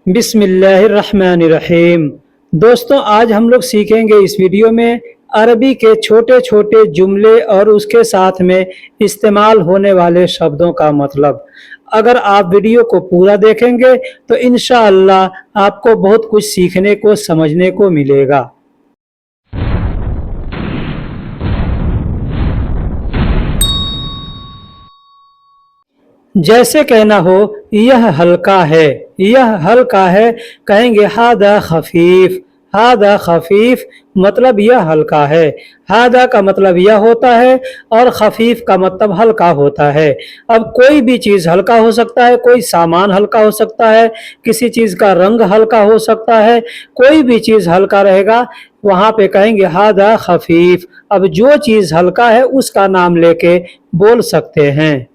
बिस्मिल्लाहिर्रहमानिर्रहीम। दोस्तों, आज हम लोग सीखेंगे इस वीडियो में अरबी के छोटे छोटे जुमले और उसके साथ में इस्तेमाल होने वाले शब्दों का मतलब। अगर आप वीडियो को पूरा देखेंगे तो इंशाअल्लाह आपको बहुत कुछ सीखने को समझने को मिलेगा। जैसे कहना हो यह हल्का है, यह हल्का है, कहेंगे हादा खफीफ। हादा खफीफ मतलब यह हल्का है। हादा का मतलब यह होता है और खफीफ का मतलब हल्का होता है। अब कोई भी चीज़ हल्का हो सकता है, कोई सामान हल्का हो सकता है, किसी चीज़ का रंग हल्का हो सकता है, कोई भी चीज़ हल्का रहेगा, वहाँ पे कहेंगे हादा खफीफ। अब जो चीज़ हल्का है उसका नाम लेके बोल सकते हैं।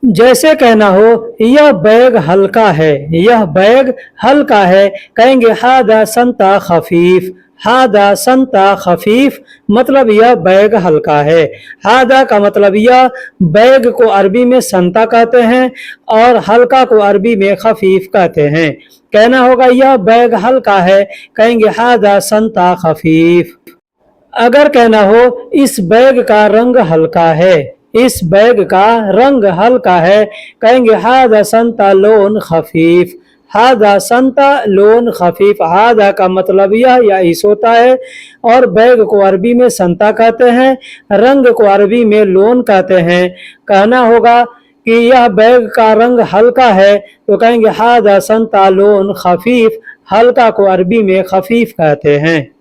जैसे कहना हो यह बैग हल्का है, यह बैग हल्का है, कहेंगे हादा संता खफीफ। हादा संता खफीफ मतलब यह बैग हल्का है। हादा का मतलब यह, बैग को अरबी में संता कहते हैं और हल्का को अरबी में खफीफ कहते हैं। कहना होगा यह बैग हल्का है, कहेंगे हादा संता खफीफ। अगर कहना हो इस बैग का रंग हल्का है, इस बैग का रंग हल्का है, कहेंगे हादा संता लोन खफीफ। हादा संता लोन खफीफ। हादा का मतलब यह या इस होता है और बैग को अरबी में संता कहते हैं, रंग को अरबी में लोन कहते हैं। कहना होगा कि यह बैग का रंग हल्का है तो कहेंगे हादा संता लोन खफीफ। हल्का को अरबी में खफीफ कहते हैं।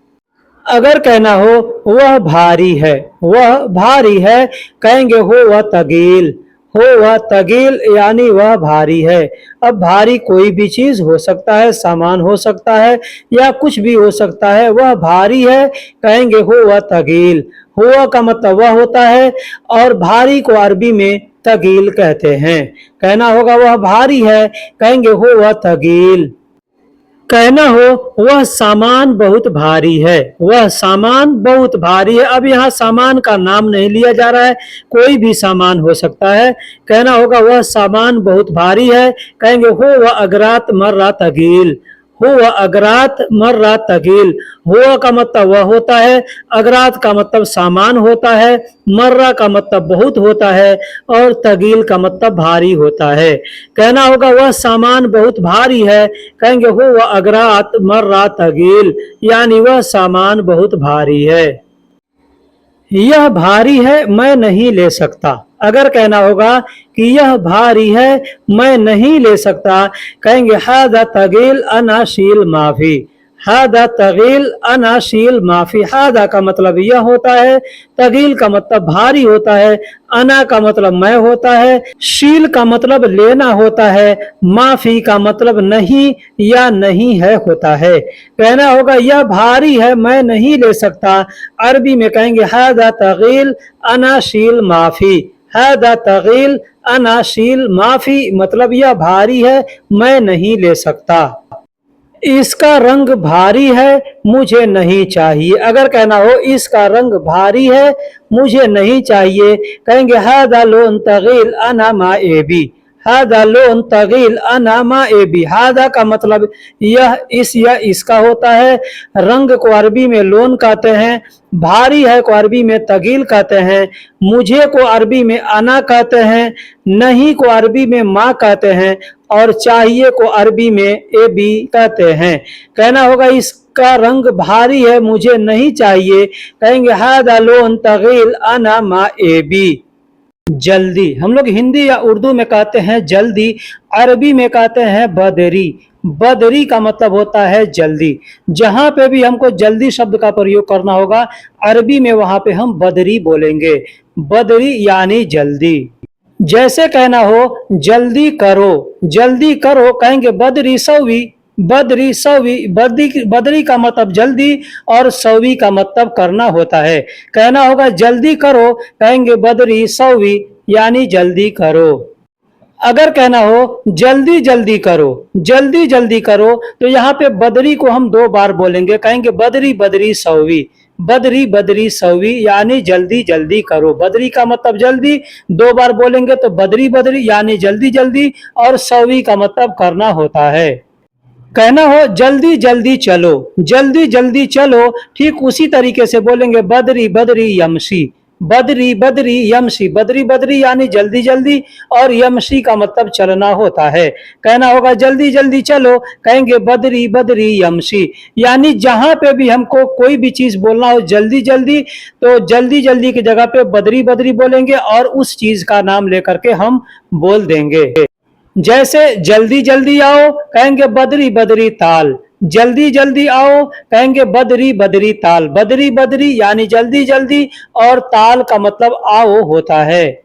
अगर कहना हो वह भारी है, वह भारी है, कहेंगे हो वह तगील। हो वह तगील यानी वह भारी है। अब भारी कोई भी चीज हो सकता है, सामान हो सकता है या कुछ भी हो सकता है। वह भारी है, कहेंगे हो वह तगील। हुआ का मतलब वह होता है और भारी को अरबी में तगील कहते हैं। कहना होगा वह भारी है, कहेंगे हो वह तगील। कहना हो वह सामान बहुत भारी है, वह सामान बहुत भारी है। अब यहाँ सामान का नाम नहीं लिया जा रहा है, कोई भी सामान हो सकता है। कहना होगा वह सामान बहुत भारी है, कहेंगे हो वह अगरात मर्रा तगील। हो वह अगरात मर्रा तगील। हो का मतलब वह होता है, अगरात का मतलब सामान होता है, मर्रा का मतलब बहुत होता है और तगील का मतलब भारी होता है। कहना होगा वह सामान बहुत भारी है, कहेंगे हो वह अगरात मर्रा तगील यानी वह सामान बहुत भारी है। यह भारी है, मैं नहीं ले सकता। अगर कहना होगा कि यह भारी है, मैं नहीं ले सकता, कहेंगे हादा तगील अनाशील माफी। हादा तगील अनाशील माफी। हादा का मतलब यह होता है, तगील का मतलब भारी होता है, अना का मतलब मैं होता है, शील का मतलब लेना होता है, माफी का मतलब नहीं या नहीं है होता है। कहना होगा यह भारी है, मैं नहीं ले सकता, अरबी में कहेंगे हादा तगील अनाशील माफी। हादा तगील अनाशील माफी मतलब यह भारी है, मैं नहीं ले सकता। इसका रंग भारी है, मुझे नहीं चाहिए। अगर कहना हो इसका रंग भारी है, मुझे नहीं चाहिए, कहेंगे हादा लोन तगील अना मा एबी। हादा लोन तगील अना मा एबी। हादा का मतलब यह, इस या इसका होता है, रंग को अरबी में लोन कहते हैं, भारी है को अरबी में तगील कहते हैं, मुझे को अरबी में अना कहते हैं, नहीं को अरबी में माँ कहते हैं और चाहिए को अरबी में ए बी कहते हैं। कहना होगा इसका रंग भारी है, मुझे नहीं चाहिए, कहेंगे हादा लोन तगील अना मा ए बी। जल्दी हम लोग हिंदी या उर्दू में कहते हैं जल्दी, अरबी में कहते हैं बदरी। बदरी का मतलब होता है जल्दी। जहां पे भी हमको जल्दी शब्द का प्रयोग करना होगा अरबी में, वहां पे हम बदरी बोलेंगे। बदरी यानी जल्दी। जैसे कहना हो जल्दी करो, जल्दी करो, कहेंगे बदरी सवी। बदरी सवी। बदरी का मतलब जल्दी और सवी का मतलब करना होता है। कहना होगा जल्दी करो, कहेंगे बदरी सवी यानी जल्दी करो। अगर कहना हो जल्दी जल्दी करो, जल्दी जल्दी करो, तो यहाँ पे बदरी को हम दो बार बोलेंगे, कहेंगे बदरी बदरी सवी। बदरी बदरी सवी यानी जल्दी जल्दी करो। बदरी का मतलब जल्दी, दो बार बोलेंगे तो बदरी बदरी यानी जल्दी जल्दी, और सवी का मतलब करना होता है। कहना हो जल्दी जल्दी चलो, जल्दी जल्दी चलो, ठीक उसी तरीके से बोलेंगे बदरी बदरी यमशी, बदरी बदरी यमशी, बदरी बदरी यानी जल्दी जल्दी, और यमशी का मतलब चलना होता है। कहना होगा जल्दी जल्दी चलो, कहेंगे बदरी बदरी यमशी। यानी जहां पे भी हमको कोई भी चीज बोलना हो जल्दी जल्दी, तो जल्दी जल्दी की जगह पे बदरी बदरी बोलेंगे और उस चीज का नाम लेकर के हम बोल देंगे। जैसे जल्दी जल्दी आओ, कहेंगे बदरी बदरी ताल, जल्दी जल्दी आओ, कहेंगे बदरी बदरी ताल, बदरी बदरी यानी जल्दी जल्दी, और ताल का मतलब आओ होता है।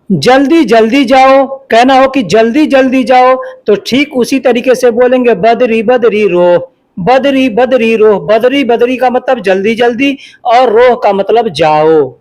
जल्दी जल्दी जाओ, कहना हो कि जल्दी जल्दी जाओ, तो ठीक उसी तरीके से बोलेंगे बदरी बदरी रोह, बदरी बदरी रोह, बदरी बदरी का मतलब जल्दी जल्दी, और रोह का मतलब जाओ।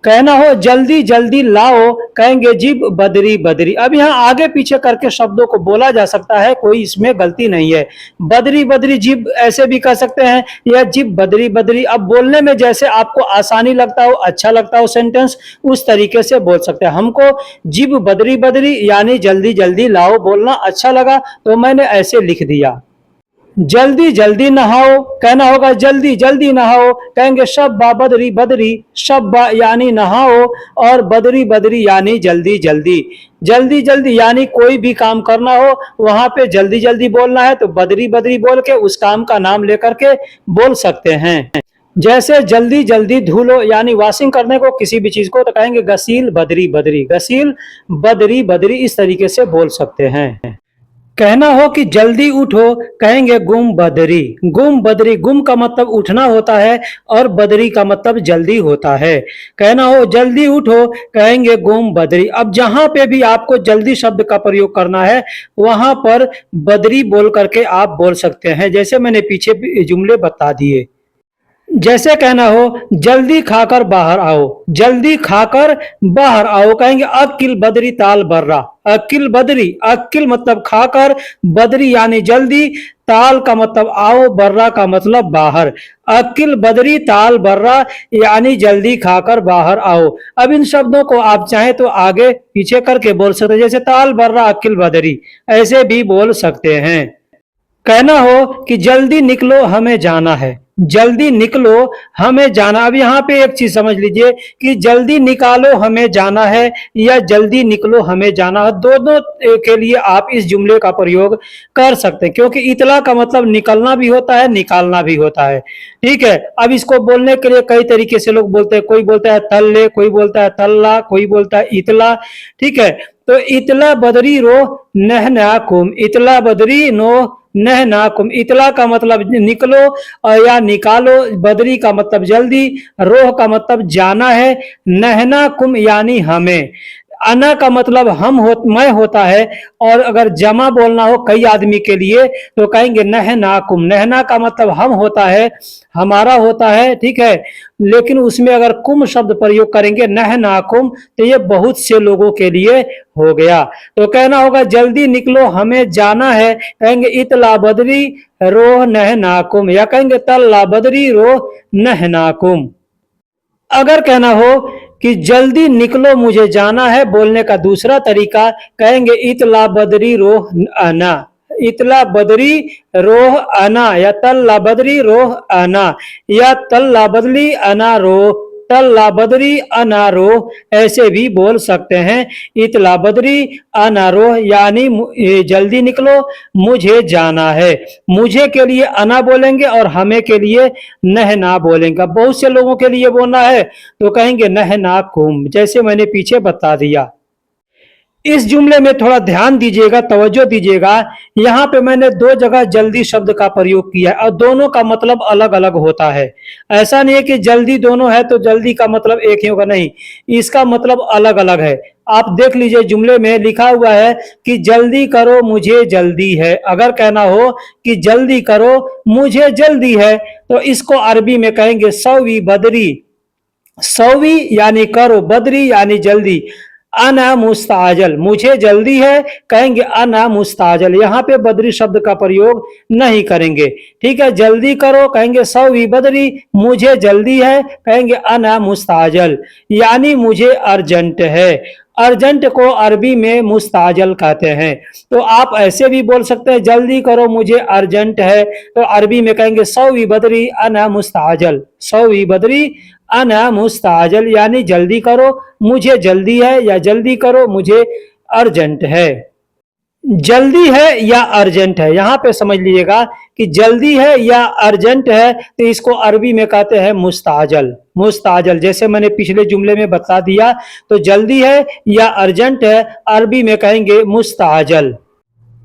कहना हो जल्दी जल्दी लाओ, कहेंगे जिब बदरी बदरी। अब यहाँ आगे पीछे करके शब्दों को बोला जा सकता है, कोई इसमें गलती नहीं है। बदरी बदरी जिब ऐसे भी कह सकते हैं, या जिब बदरी बदरी। अब बोलने में जैसे आपको आसानी लगता हो, अच्छा लगता हो सेंटेंस, उस तरीके से बोल सकते हैं। हमको जिब बदरी बदरी यानी जल्दी जल्दी लाओ बोलना अच्छा लगा, तो मैंने ऐसे लिख दिया। जल्दी जल्दी नहाओ, कहना होगा जल्दी जल्दी नहाओ, कहेंगे शब्बा बदरी बदरी, शब्बा यानी नहाओ, और बदरी बदरी यानी जल्दी जल्दी। जल्दी जल्दी यानी कोई भी काम करना हो, वहां पे जल्दी जल्दी बोलना है, तो बदरी बदरी बोल के उस काम का नाम लेकर के बोल सकते हैं। जैसे जल्दी जल्दी धुलो, यानी वॉशिंग करने को किसी भी चीज को, तो कहेंगे गसील बदरी बदरी, गसील बदरी बदरी, इस तरीके से बोल सकते हैं। कहना हो कि जल्दी उठो, कहेंगे गुम बदरी, गुम बदरी। गुम का मतलब उठना होता है, और बदरी का मतलब जल्दी होता है। कहना हो जल्दी उठो, कहेंगे गुम बदरी। अब जहां पे भी आपको जल्दी शब्द का प्रयोग करना है, वहां पर बदरी बोल करके आप बोल सकते हैं, जैसे मैंने पीछे जुमले बता दिए। जैसे कहना हो जल्दी खाकर बाहर आओ, जल्दी खाकर बाहर आओ, कहेंगे अकिल बदरी ताल बर्रा, अकिल बदरी, अकिल मतलब खाकर, बदरी यानी जल्दी, ताल का मतलब आओ, बर्रा का मतलब बाहर। अकिल बदरी ताल बर्रा यानी जल्दी खाकर बाहर आओ। अब इन शब्दों को आप चाहें तो आगे पीछे करके बोल सकते हैं, जैसे ताल बर्रा अकिल बदरी, ऐसे भी बोल सकते हैं। कहना हो कि जल्दी निकलो हमें जाना है, जल्दी निकलो हमें जाना। अब यहाँ पे एक चीज समझ लीजिए कि जल्दी निकालो हमें जाना है, या जल्दी निकलो हमें जाना है, दोनों के लिए आप इस जुमले का प्रयोग कर सकते हैं, क्योंकि इतला का मतलब निकलना भी होता है, निकालना भी होता है। ठीक है। अब इसको बोलने के लिए कई तरीके से लोग बोलते हैं, कोई बोलता है तल्ले, कोई बोलता है तल्ला, कोई बोलता है इतला। ठीक है। तो इतला बदरी रो नहना कुम, इतला बदरी नो नहना कुम। इतला का मतलब निकलो या निकालो, बदरी का मतलब जल्दी, रोह का मतलब जाना है, नहना कुम यानी हमें। अना का मतलब मैं होता है, और अगर जमा बोलना हो कई आदमी के लिए, तो कहेंगे नहनाकुम। नहना का मतलब हम होता है, हमारा होता है। ठीक है। लेकिन उसमें अगर कुम शब्द प्रयोग करेंगे नहनाकुम, तो ये बहुत से लोगों के लिए हो गया। तो कहना होगा जल्दी निकलो हमें जाना है, कहेंगे इतला बदरी रोह नहनाकुम, या कहेंगे तल्ला बदरी रोह नहनाकुम। अगर कहना हो कि जल्दी निकलो मुझे जाना है, बोलने का दूसरा तरीका, कहेंगे इतला बदरी रोह आना, इतला बदरी रोह आना, या तल्ला बदरी रोह आना, या तल्ला बदली अना रोह, तल्ला बदरी अनारो, ऐसे भी बोल सकते हैं। इतला बदरी अनारो यानी जल्दी निकलो मुझे जाना है। मुझे के लिए अना बोलेंगे, और हमें के लिए नहना बोलेंगे। बहुत से लोगों के लिए बोलना है तो कहेंगे नहना कुम, जैसे मैंने पीछे बता दिया। इस जुमले में थोड़ा ध्यान दीजिएगा, तवज्जो दीजिएगा। यहाँ पे मैंने दो जगह जल्दी शब्द का प्रयोग किया है, और दोनों का मतलब अलग अलग होता है। ऐसा नहीं है कि जल्दी दोनों है तो जल्दी का मतलब एक ही होगा, नहीं, इसका मतलब अलग अलग है। आप देख लीजिए, जुमले में लिखा हुआ है कि जल्दी करो मुझे जल्दी है। अगर कहना हो कि जल्दी करो मुझे जल्दी है, तो इसको अरबी में कहेंगे सौवी बदरी। सौवी यानी करो, बदरी यानी जल्दी। अना मुस्ताजल, मुझे जल्दी है, कहेंगे अना मुस्ताजल। यहाँ पे बदरी शब्द का प्रयोग नहीं करेंगे। ठीक है। जल्दी करो, कहेंगे सौवी बदरी, मुझे जल्दी है, कहेंगे अना मुस्ताजल, यानी मुझे अर्जेंट है। अर्जेंट को अरबी में मुस्ताजल कहते हैं। तो आप ऐसे भी बोल सकते हैं जल्दी करो मुझे अर्जेंट है, तो अरबी में कहेंगे सौवी बदरी अना मुस्ताजल, सौवी बदरी अना मुस्ताजल, यानी जल्दी करो मुझे जल्दी है, या जल्दी करो मुझे अर्जेंट है। जल्दी है या अर्जेंट है, यहां पे समझ लीजिएगा कि जल्दी है या अर्जेंट है तो इसको अरबी में कहते हैं मुस्ताजल। मुस्ताजल जैसे मैंने पिछले जुमले में बता दिया, तो जल्दी है या अर्जेंट है अरबी में कहेंगे मुस्ताजल।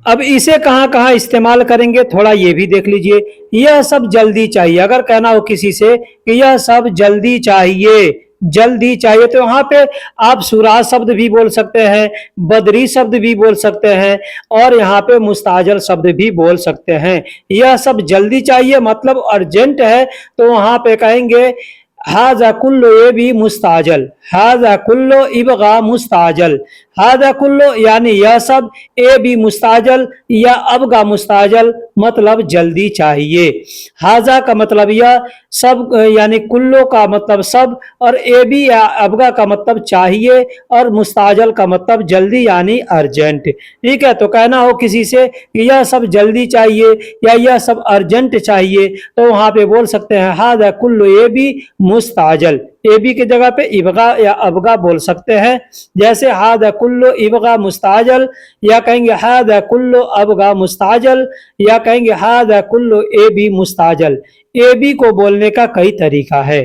अब इसे कहाँ कहाँ इस्तेमाल करेंगे थोड़ा ये भी देख लीजिए। यह सब जल्दी चाहिए, अगर कहना हो किसी से कि यह सब जल्दी चाहिए, जल्दी चाहिए, तो वहां पे आप सुराज शब्द भी बोल सकते हैं, बदरी शब्द भी बोल सकते हैं, और यहाँ पे मुस्ताजल शब्द भी बोल सकते हैं। यह सब जल्दी चाहिए मतलब अर्जेंट है, तो वहां पे कहेंगे हाजा कुल्लो ये भी मुस्ताजल, हाजा कुल्लो इबगा मुस्ताजल, हाजा कुल्लो यानी यह सब, ए भी मुस्ताजल या अबगा मुस्ताजल मतलब जल्दी चाहिए। हाजा का मतलब यह, सब यानी कुल्लो का मतलब सब, और ए बी या अबगा का मतलब चाहिए, और मुस्ताजल का मतलब जल्दी यानी अर्जेंट। ठीक है, तो कहना हो किसी से कि यह सब जल्दी चाहिए या यह सब अर्जेंट चाहिए, तो वहां पे बोल सकते हैं हाजा कुल्लो ए बी मुस्ताजल, ए बी की जगह पे इबगा या अबगा बोल सकते हैं। जैसे हादा कुल्लो इबगा मुस्ताजल, या कहेंगे हादा कुल्लो अबगा मुस्ताजल, या कहेंगे हादा कुल्लो ए बी मुस्ताजल। ए बी को बोलने का कई तरीका है।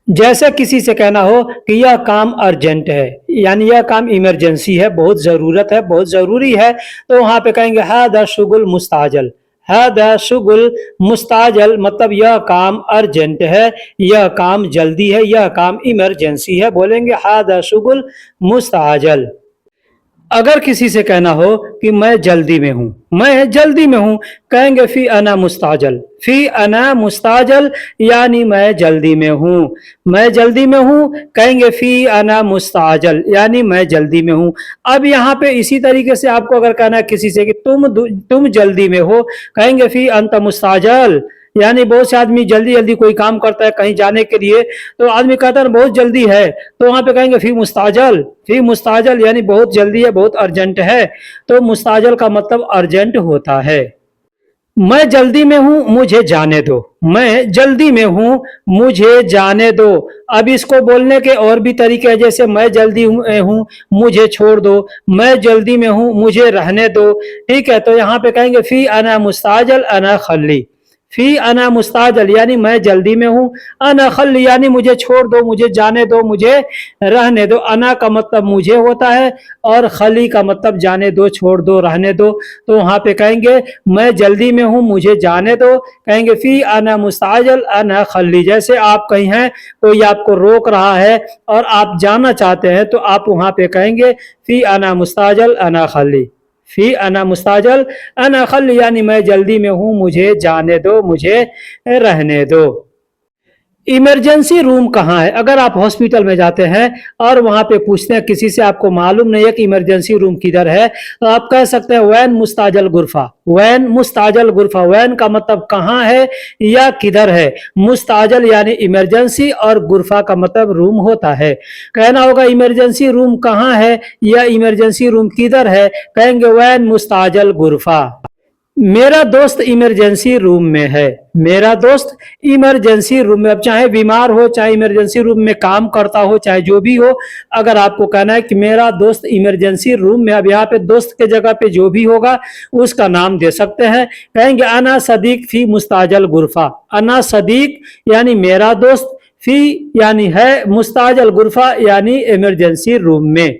जैसे किसी से कहना हो कि यह काम अर्जेंट है, यानी यह काम इमरजेंसी है, बहुत ज़रूरत है, बहुत ज़रूरी है, तो वहां पे कहेंगे हादा शुगुल मुस्ताजल, हादा शुगुल मुस्ताजल मतलब यह काम अर्जेंट है, यह काम जल्दी है, यह काम इमरजेंसी है, बोलेंगे हादा शुगुल मुस्ताजल। अगर किसी से कहना हो कि मैं जल्दी में हूं, मैं जल्दी में हूं, कहेंगे फी अना मुस्ताजल, फी अना मुस्ताजल यानी मैं जल्दी में हूं, मैं जल्दी में हूं, कहेंगे फी अना मुस्ताजल यानी मैं जल्दी में हूं। अब यहाँ पे इसी तरीके से आपको अगर कहना है किसी से कि तुम जल्दी में हो, कहेंगे फी अंत मुस्ताजल, यानी बहुत से आदमी जल्दी जल्दी कोई काम करता है कहीं जाने के लिए, तो आदमी कहता है बहुत जल्दी है, तो वहां पे कहेंगे फी मुस्ताजल, फी मुस्ताजल यानी बहुत जल्दी है, बहुत अर्जेंट है, तो मुस्ताजल का मतलब अर्जेंट होता है। मैं जल्दी में हूं मुझे जाने दो, मैं जल्दी में हूं मुझे जाने दो। अब इसको बोलने के और भी तरीके हैं, जैसे मैं जल्दी हूं मुझे छोड़ दो, मैं जल्दी में हूं मुझे रहने दो। ठीक है, तो यहाँ पे कहेंगे फी अना मुस्ताजल अना खल्ली, फी अना मुस्ताजल यानी मैं जल्दी में हूं, अना खल्ली यानी मुझे छोड़ दो, मुझे जाने दो, मुझे रहने दो। अना का मतलब मुझे होता है, और खली का मतलब जाने दो, छोड़ दो, रहने दो। तो वहां पे कहेंगे मैं जल्दी में हूं मुझे जाने दो, कहेंगे फी अना मुस्ताजल अना खल्ली। जैसे आप कहीं हैं, कोई आपको रोक रहा है और आप जाना चाहते हैं, तो आप वहां पे कहेंगे फी अना मुस्ताजल अना खल्ली, फी अना मुस्ताजल अना खल यानी मैं जल्दी में हूं मुझे जाने दो, मुझे रहने दो। इमरजेंसी रूम कहाँ है? अगर आप हॉस्पिटल में जाते हैं और वहां पे पूछते हैं किसी से, आपको मालूम नहीं है कि इमरजेंसी रूम किधर है, तो आप कह सकते हैं वैन मुस्ताजल गुरफा, वैन मुस्ताजल गुरफा। वैन का मतलब कहाँ है या किधर है, मुस्ताजल यानी इमरजेंसी, और गुरफा का मतलब रूम होता है। कहना होगा इमरजेंसी रूम कहाँ है या इमरजेंसी रूम किधर है, कहेंगे वैन मुस्ताजल गुरफा। मेरा दोस्त इमरजेंसी रूम में है, मेरा दोस्त इमरजेंसी रूम में। अब चाहे बीमार हो, चाहे इमरजेंसी रूम में काम करता हो, चाहे जो भी हो, अगर आपको कहना है कि मेरा दोस्त इमरजेंसी रूम में, अब यहाँ पे दोस्त के जगह पे जो भी होगा उसका नाम दे सकते हैं। कहेंगे अना सदीक फी मुस्ताजल गुरफा, अना सदीक यानी मेरा दोस्त, फी यानी है, मुस्ताजल गुरफा यानी इमरजेंसी रूम में।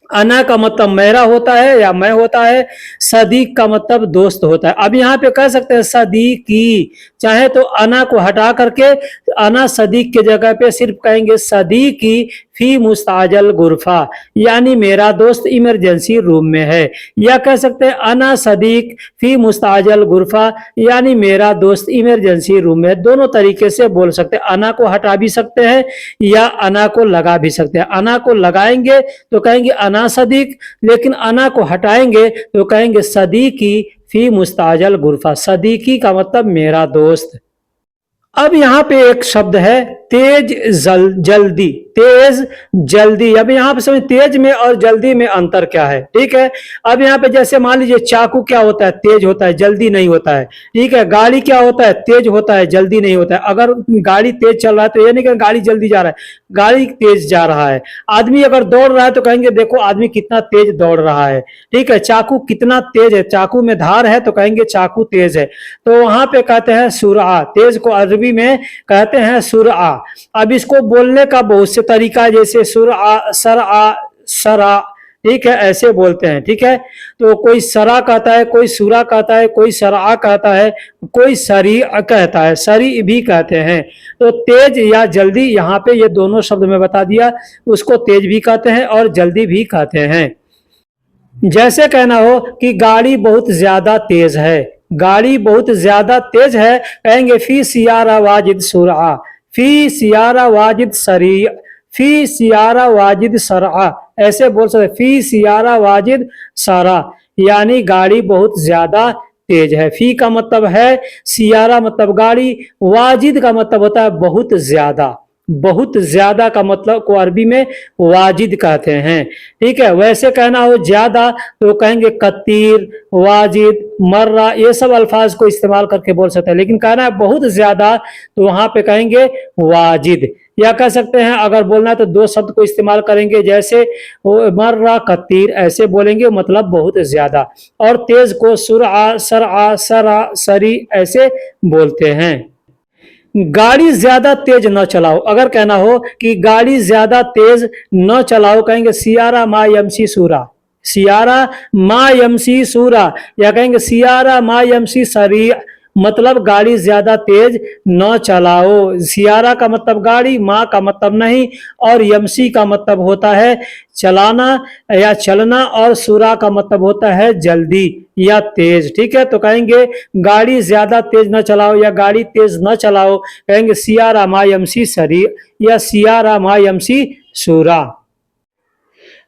अना का मतलब मेरा होता है या मैं होता है, सदीक का मतलब दोस्त होता है। अब यहाँ पे कह सकते हैं सदीकी, चाहे तो अना को हटा करके अना सदीक के जगह पे सिर्फ कहेंगे सदीकी फी मुस्ताजल गुरफा, यानी मेरा दोस्त इमरजेंसी रूम में है। या कह सकते हैं अना सदीक फी मुस्ताजल गुरफा, यानी मेरा दोस्त इमरजेंसी रूम में। दोनों तरीके से बोल सकते हैं, अना को हटा भी सकते हैं या अना को लगा भी सकते हैं। अना को लगाएंगे तो कहेंगे अना सदीक, लेकिन अना को हटाएंगे तो कहेंगे सदीकी फी मुस्ताजल गुरफा। सदीकी का मतलब मेरा दोस्त। अब यहाँ पे एक शब्द है तेज जल्दी, तेज जल्दी। अब यहाँ पे समझ तेज में और जल्दी में अंतर क्या है, ठीक है। अब यहाँ पे जैसे मान लीजिए चाकू क्या होता है, तेज होता है, जल्दी नहीं होता है, ठीक है। गाड़ी क्या होता है, तेज होता है, जल्दी नहीं होता है। अगर गाड़ी तेज चल रहा है तो ये नहीं कि गाड़ी जल्दी जा रहा है, गाड़ी तेज जा रहा है। आदमी अगर दौड़ रहा है तो कहेंगे देखो आदमी कितना तेज दौड़ रहा है, ठीक है। चाकू कितना तेज है, चाकू में धार है तो कहेंगे चाकू तेज है। तो वहां पे कहते हैं सुरआ, तेज को अरबी में कहते हैं सुरआ। अब इसको बोलने का बहुत से तरीका है, जैसे सुरआ, सरआ, सरा, ठीक है, ऐसे बोलते हैं, ठीक है। तो कोई सरा कहता है, कोई सुरा कहता है, कोई सरा कहता है, कोई सरी कहता है, सरी भी कहते हैं। तो तेज या जल्दी यहाँ पे ये दोनों शब्द में बता दिया, उसको तेज भी कहते हैं और जल्दी भी कहते हैं। जैसे कहना हो कि गाड़ी बहुत ज्यादा तेज है, गाड़ी बहुत ज्यादा तेज है, कहेंगे फी सियारा वाजिद सुरआ, फी सियारा वाजिद सरी, फी सियारा वाजिद सरआ, ऐसे बोल सकते, फी सियारा वाजिद सारा, यानी गाड़ी बहुत ज्यादा तेज है। फी का मतलब है, सियारा मतलब गाड़ी, वाजिद का मतलब होता है बहुत ज्यादा, बहुत ज्यादा का मतलब को अरबी में वाजिद कहते हैं, ठीक है। वैसे कहना हो ज्यादा तो कहेंगे कतीर, वाजिद, मर्रा, ये सब अल्फाज को इस्तेमाल करके बोल सकते हैं। लेकिन कहना है बहुत ज्यादा तो वहां पे कहेंगे वाजिद। या कह सकते हैं अगर बोलना है तो दो शब्द को इस्तेमाल करेंगे, जैसे मर्रा, कतीर, ऐसे बोलेंगे, मतलब बहुत ज्यादा। और तेज को सुरआ, सरआ, सरा, सरी ऐसे बोलते हैं। गाड़ी ज्यादा तेज न चलाओ, अगर कहना हो कि गाड़ी ज्यादा तेज न चलाओ, कहेंगे सियारा मा यमसी सूरा, सियारा मा यमसी सूरा, या कहेंगे सियारा मा यमसी सरी, मतलब गाड़ी ज्यादा तेज न चलाओ। सियारा का मतलब गाड़ी, माँ का मतलब नहीं, और यमसी का मतलब होता है चलाना या चलना, और सूरा का मतलब होता है जल्दी या तेज, ठीक है। तो कहेंगे गाड़ी ज्यादा तेज न चलाओ या गाड़ी तेज न चलाओ, कहेंगे सियारा मा यमसी सरी या सियारा मा यमसी सूरा।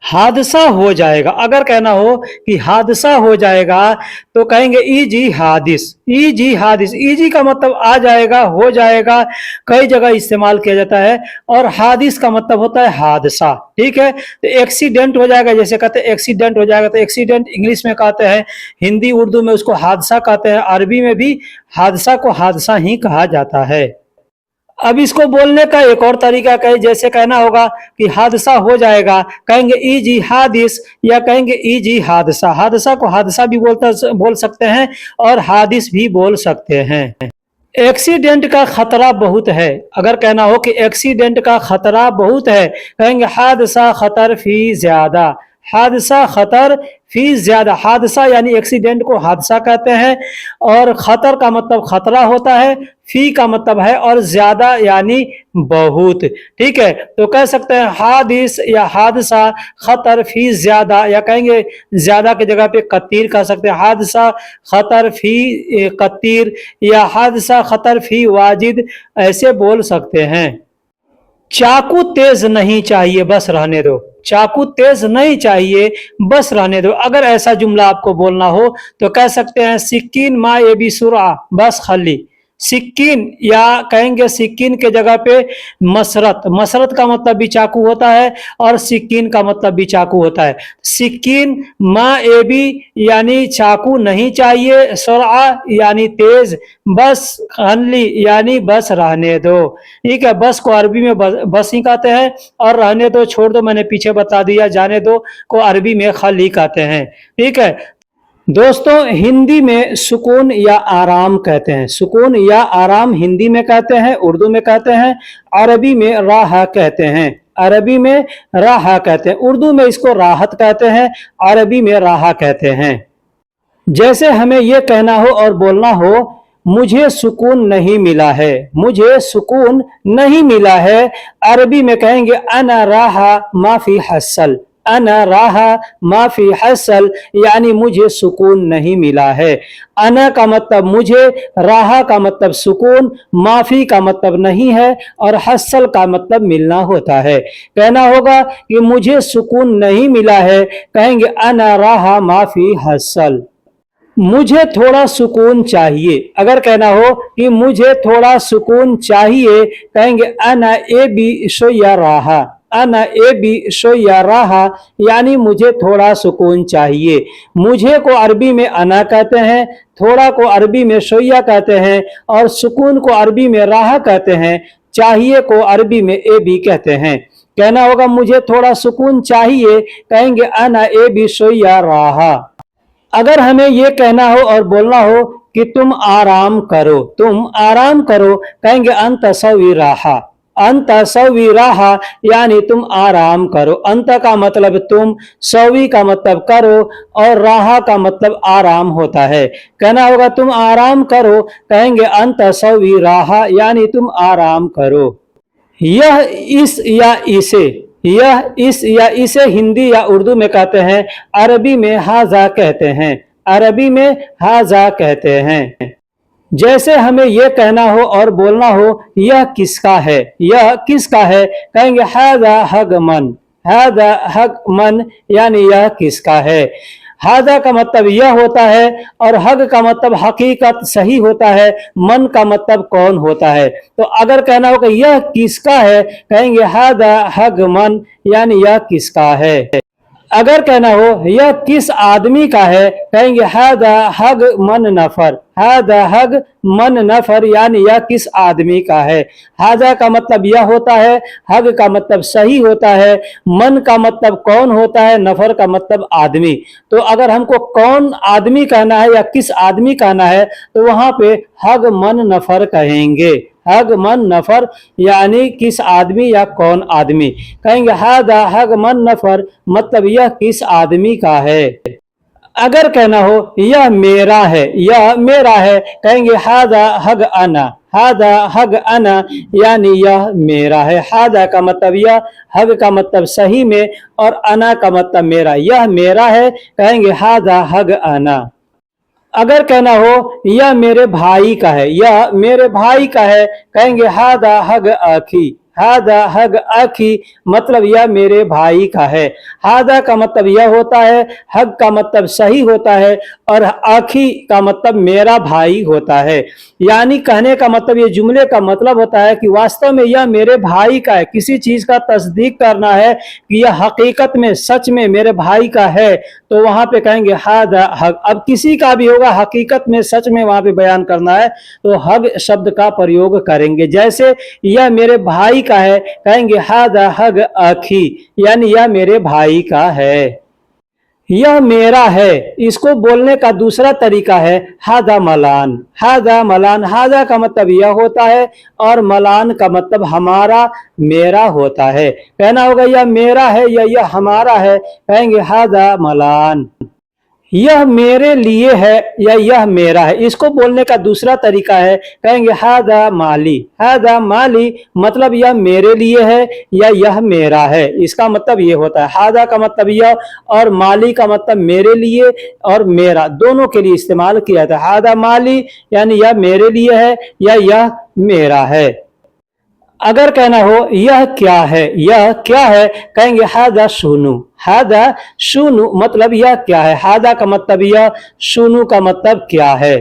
हादसा हो जाएगा, अगर कहना हो कि हादसा हो जाएगा तो कहेंगे इजी हादिस, इजी हादिस, इजी का मतलब आ जाएगा, हो जाएगा, कई जगह इस्तेमाल किया जाता है। और हादिस का मतलब होता है हादसा, ठीक है। तो एक्सीडेंट हो जाएगा, जैसे कहते हैं एक्सीडेंट हो जाएगा, तो एक्सीडेंट इंग्लिश में कहते हैं, हिंदी उर्दू में उसको हादसा कहते हैं, अरबी में भी हादसा को हादसा ही कहा जाता है। अब इसको बोलने का एक और तरीका कहे, जैसे कहना होगा कि हादसा हो जाएगा, कहेंगे इजी हादिस या कहेंगे इजी हादसा। हादसा को हादसा भी बोल सकते हैं और हादिस भी बोल सकते हैं। एक्सीडेंट का खतरा बहुत है, अगर कहना हो कि एक्सीडेंट का खतरा बहुत है, कहेंगे हादसा खतर फी ज्यादा, हादसा खतर फी ज्यादा। हादसा यानी एक्सीडेंट को हादसा कहते हैं, और खतर का मतलब खतरा होता है, फी का मतलब है और ज्यादा यानी बहुत, ठीक है। तो कह सकते हैं हादिस या हादसा खतर फी ज्यादा, या कहेंगे ज्यादा की जगह पे कतीर कह सकते हैं, हादसा खतर फी कतीर या हादसा खतर फी वाजिद, ऐसे बोल सकते हैं। चाकू तेज नहीं चाहिए, बस रहने दो, चाकू तेज नहीं चाहिए, बस रहने दो। अगर ऐसा जुमला आपको बोलना हो तो कह सकते हैं सिक्कीन मा ए बी सुरा, बस खाली, सिक्कीन, या कहेंगे सिक्कीन के जगह पे मसरत, मसरत का मतलब भी चाकू होता है और सिक्कीन का मतलब भी चाकू होता है। सिक्कीन मा ए बी यानी चाकू नहीं चाहिए, सुरा यानी तेज, बस खली यानी बस रहने दो, ठीक है। बस को अरबी में बस ही कहते हैं, और रहने दो, छोड़ दो, मैंने पीछे बता दिया, जाने दो को अरबी में खली कहते हैं, ठीक है। दोस्तों हिंदी में सुकून या आराम कहते हैं, सुकून या आराम हिंदी में कहते हैं, उर्दू में कहते हैं, अरबी में राह कहते हैं, अरबी में राह कहते हैं, उर्दू में इसको राहत कहते हैं, अरबी में राह कहते हैं। जैसे हमें यह कहना हो और बोलना हो मुझे सुकून नहीं मिला है, मुझे सुकून नहीं मिला है, अरबी में कहेंगे अना राहा माफी हसल, अना राहा माफी हसल, यानी मुझे सुकून नहीं मिला है। अना का मतलब मुझे, राहा का मतलब सुकून, माफी का मतलब नहीं है, और हसल का मतलब मिलना होता है। कहना होगा कि मुझे सुकून नहीं मिला है, कहेंगे अना राहा माफी हसल। मुझे थोड़ा सुकून चाहिए। अगर कहना हो कि मुझे थोड़ा सुकून चाहिए, कहेंगे अना ए बी शोया राहा। अना ए बी शोया राहा यानी मुझे थोड़ा सुकून चाहिए। मुझे को अरबी में अना कहते हैं, थोड़ा को अरबी में शोया कहते हैं और सुकून को अरबी में राहा कहते हैं, चाहिए को अरबी में ए बी कहते हैं। कहना होगा मुझे थोड़ा सुकून चाहिए, कहेंगे अना ए बी शोया राहा। अगर हमें ये कहना हो और बोलना हो कि तुम आराम करो, तुम आराम करो, कहेंगे अंत सवी राहा। अंत सवी राहा यानी तुम आराम करो। अंत का मतलब तुम, सवी का मतलब करो और राहा का मतलब आराम होता है। कहना होगा तुम आराम करो, कहेंगे अंत सवी राहा यानी तुम आराम करो। यह, इस या इसे, यह, इस या इसे हिंदी या उर्दू में कहते हैं, अरबी में हाजा कहते हैं। अरबी में हाजा कहते हैं। जैसे हमें यह कहना हो और बोलना हो यह किसका है, यह किसका है, कहेंगे हाजा हग मन। हाजा हग मन यानी यह किसका है। हाजा का मतलब यह होता है और हग का मतलब हकीकत सही होता है, मन का मतलब कौन होता है। तो अगर कहना हो कि यह किसका है, कहेंगे हाजा हग मन यानी यह किसका है। अगर कहना हो यह किस आदमी का है, कहेंगे हादा हग मन नफर। हादा हग मन नफर यानी यह किस आदमी का है। हाजा का मतलब यह होता है, हग का मतलब सही होता है, मन का मतलब कौन होता है, नफर का मतलब आदमी। तो अगर हमको कौन आदमी कहना है या किस आदमी कहना है तो वहां पे हग मन नफर कहेंगे। हग मन नफर यानी किस आदमी या कौन आदमी। कहेंगे हादा हग मन नफर मतलब यह किस आदमी का है। अगर कहना हो यह मेरा है, यह मेरा है, कहेंगे हादा हग अना। हादा हग अना यानी यह मेरा है। हादा का मतलब यह, हग का मतलब सही में और अना का मतलब मेरा। यह मेरा है, कहेंगे हादा हग अना। अगर कहना हो यह मेरे भाई का है, यह मेरे भाई का है, कहेंगे हादा हग आखी। हादा हग आखी मतलब यह मेरे भाई का है। हादा का मतलब यह होता है, हग का मतलब सही होता है और आखी का मतलब मेरा भाई होता है। यानी कहने का मतलब, ये जुमले का मतलब होता है कि वास्तव में यह मेरे भाई का है। किसी चीज का तस्दीक करना है कि यह हकीकत में सच में मेरे भाई का है तो वहां पे कहेंगे हादा हग। अब किसी का भी होगा हकीकत में सच में वहां पे बयान करना है तो हग शब्द का प्रयोग करेंगे। जैसे यह मेरे भाई का है, कहेंगे हादा हग आखी यानी यह मेरे भाई का है। यह मेरा है, इसको बोलने का दूसरा तरीका है हादा मलान। हादा मलान, हादा का मतलब यह होता है और मलान का मतलब हमारा, मेरा होता है। कहना होगा यह मेरा है या यह हमारा है, कहेंगे हादा मलान। यह मेरे लिए है या यह मेरा है, इसको बोलने का दूसरा तरीका है, कहेंगे हादा माली। हादा माली मतलब यह मेरे लिए है या यह मेरा है। इसका मतलब ये होता है, हादा का मतलब यह और माली का मतलब मेरे लिए और मेरा, दोनों के लिए इस्तेमाल किया था। हादा माली यानी यह मेरे लिए है या यह मेरा है। अगर कहना हो यह क्या है, यह क्या है, कहेंगे हादा शुनू। हादा शुनू मतलब यह क्या है। हादा का मतलब यह, शुनू का मतलब क्या है।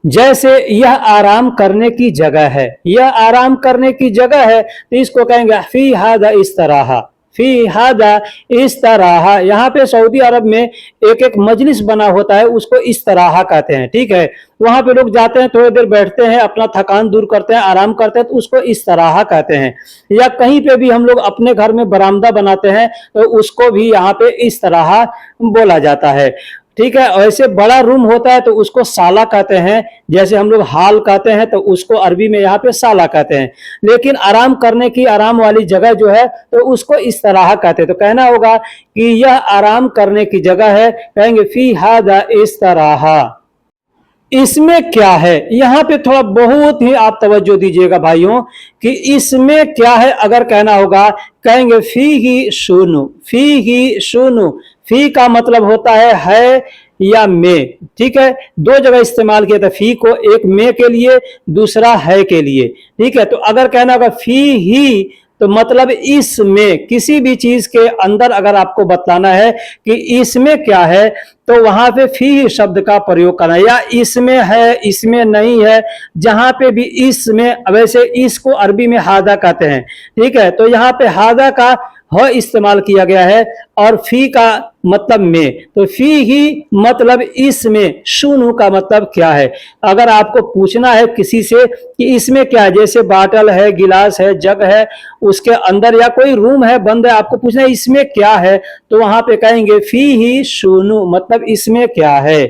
जैसे यह आराम करने की जगह है, यह आराम करने की जगह है तो इसको कहेंगे फी हादा इस तरह। फी हादा इस तरह, यहाँ पे सऊदी अरब में एक एक मजलिस बना होता है, उसको इस तरह कहते हैं। ठीक है, वहां पे लोग जाते हैं, थोड़ी देर बैठते हैं, अपना थकान दूर करते हैं, आराम करते हैं, तो उसको इस तरह कहते हैं। या कहीं पे भी हम लोग अपने घर में बरामदा बनाते हैं तो उसको भी यहाँ पे इस तरह बोला जाता है। ठीक है, ऐसे बड़ा रूम होता है तो उसको साला कहते हैं। जैसे हम लोग हाल कहते हैं तो उसको अरबी में यहाँ पे साला कहते हैं। लेकिन आराम करने की, आराम वाली जगह जो है तो उसको इस तरह कहते हैं। तो कहना होगा कि यह आराम करने की जगह है, कहेंगे फी हादा इस तरह। इसमें क्या है, यहाँ पे थोड़ा बहुत ही आप तवज्जो दीजिएगा भाइयों कि इसमें क्या है। अगर कहना होगा, कहेंगे फी ही शुनु। फी ही शुनु, फी का मतलब होता है या में। ठीक है, दो जगह इस्तेमाल किया था फी को, एक में के लिए, दूसरा है के लिए। ठीक है, तो अगर कहना होगा फी ही तो मतलब इसमें, किसी भी चीज के अंदर अगर आपको बतलाना है कि इसमें क्या है, तो वहां पे फी शब्द का प्रयोग करना है, या इसमें है, इसमें नहीं है, जहां पे भी इसमें, वैसे इसको अरबी में हादा कहते हैं, ठीक है। तो यहाँ पे हादा का ह इस्तेमाल किया गया है और फी का मतलब में, तो फी ही मतलब इसमें, शुनु का मतलब क्या है। अगर आपको पूछना है किसी से कि इसमें क्या है, जैसे बाटल है, गिलास है, जग है, उसके अंदर या कोई रूम है, बंद है, आपको पूछना है इसमें क्या है, तो वहां पे कहेंगे फी ही शुनु, मतलब इसमें क्या है।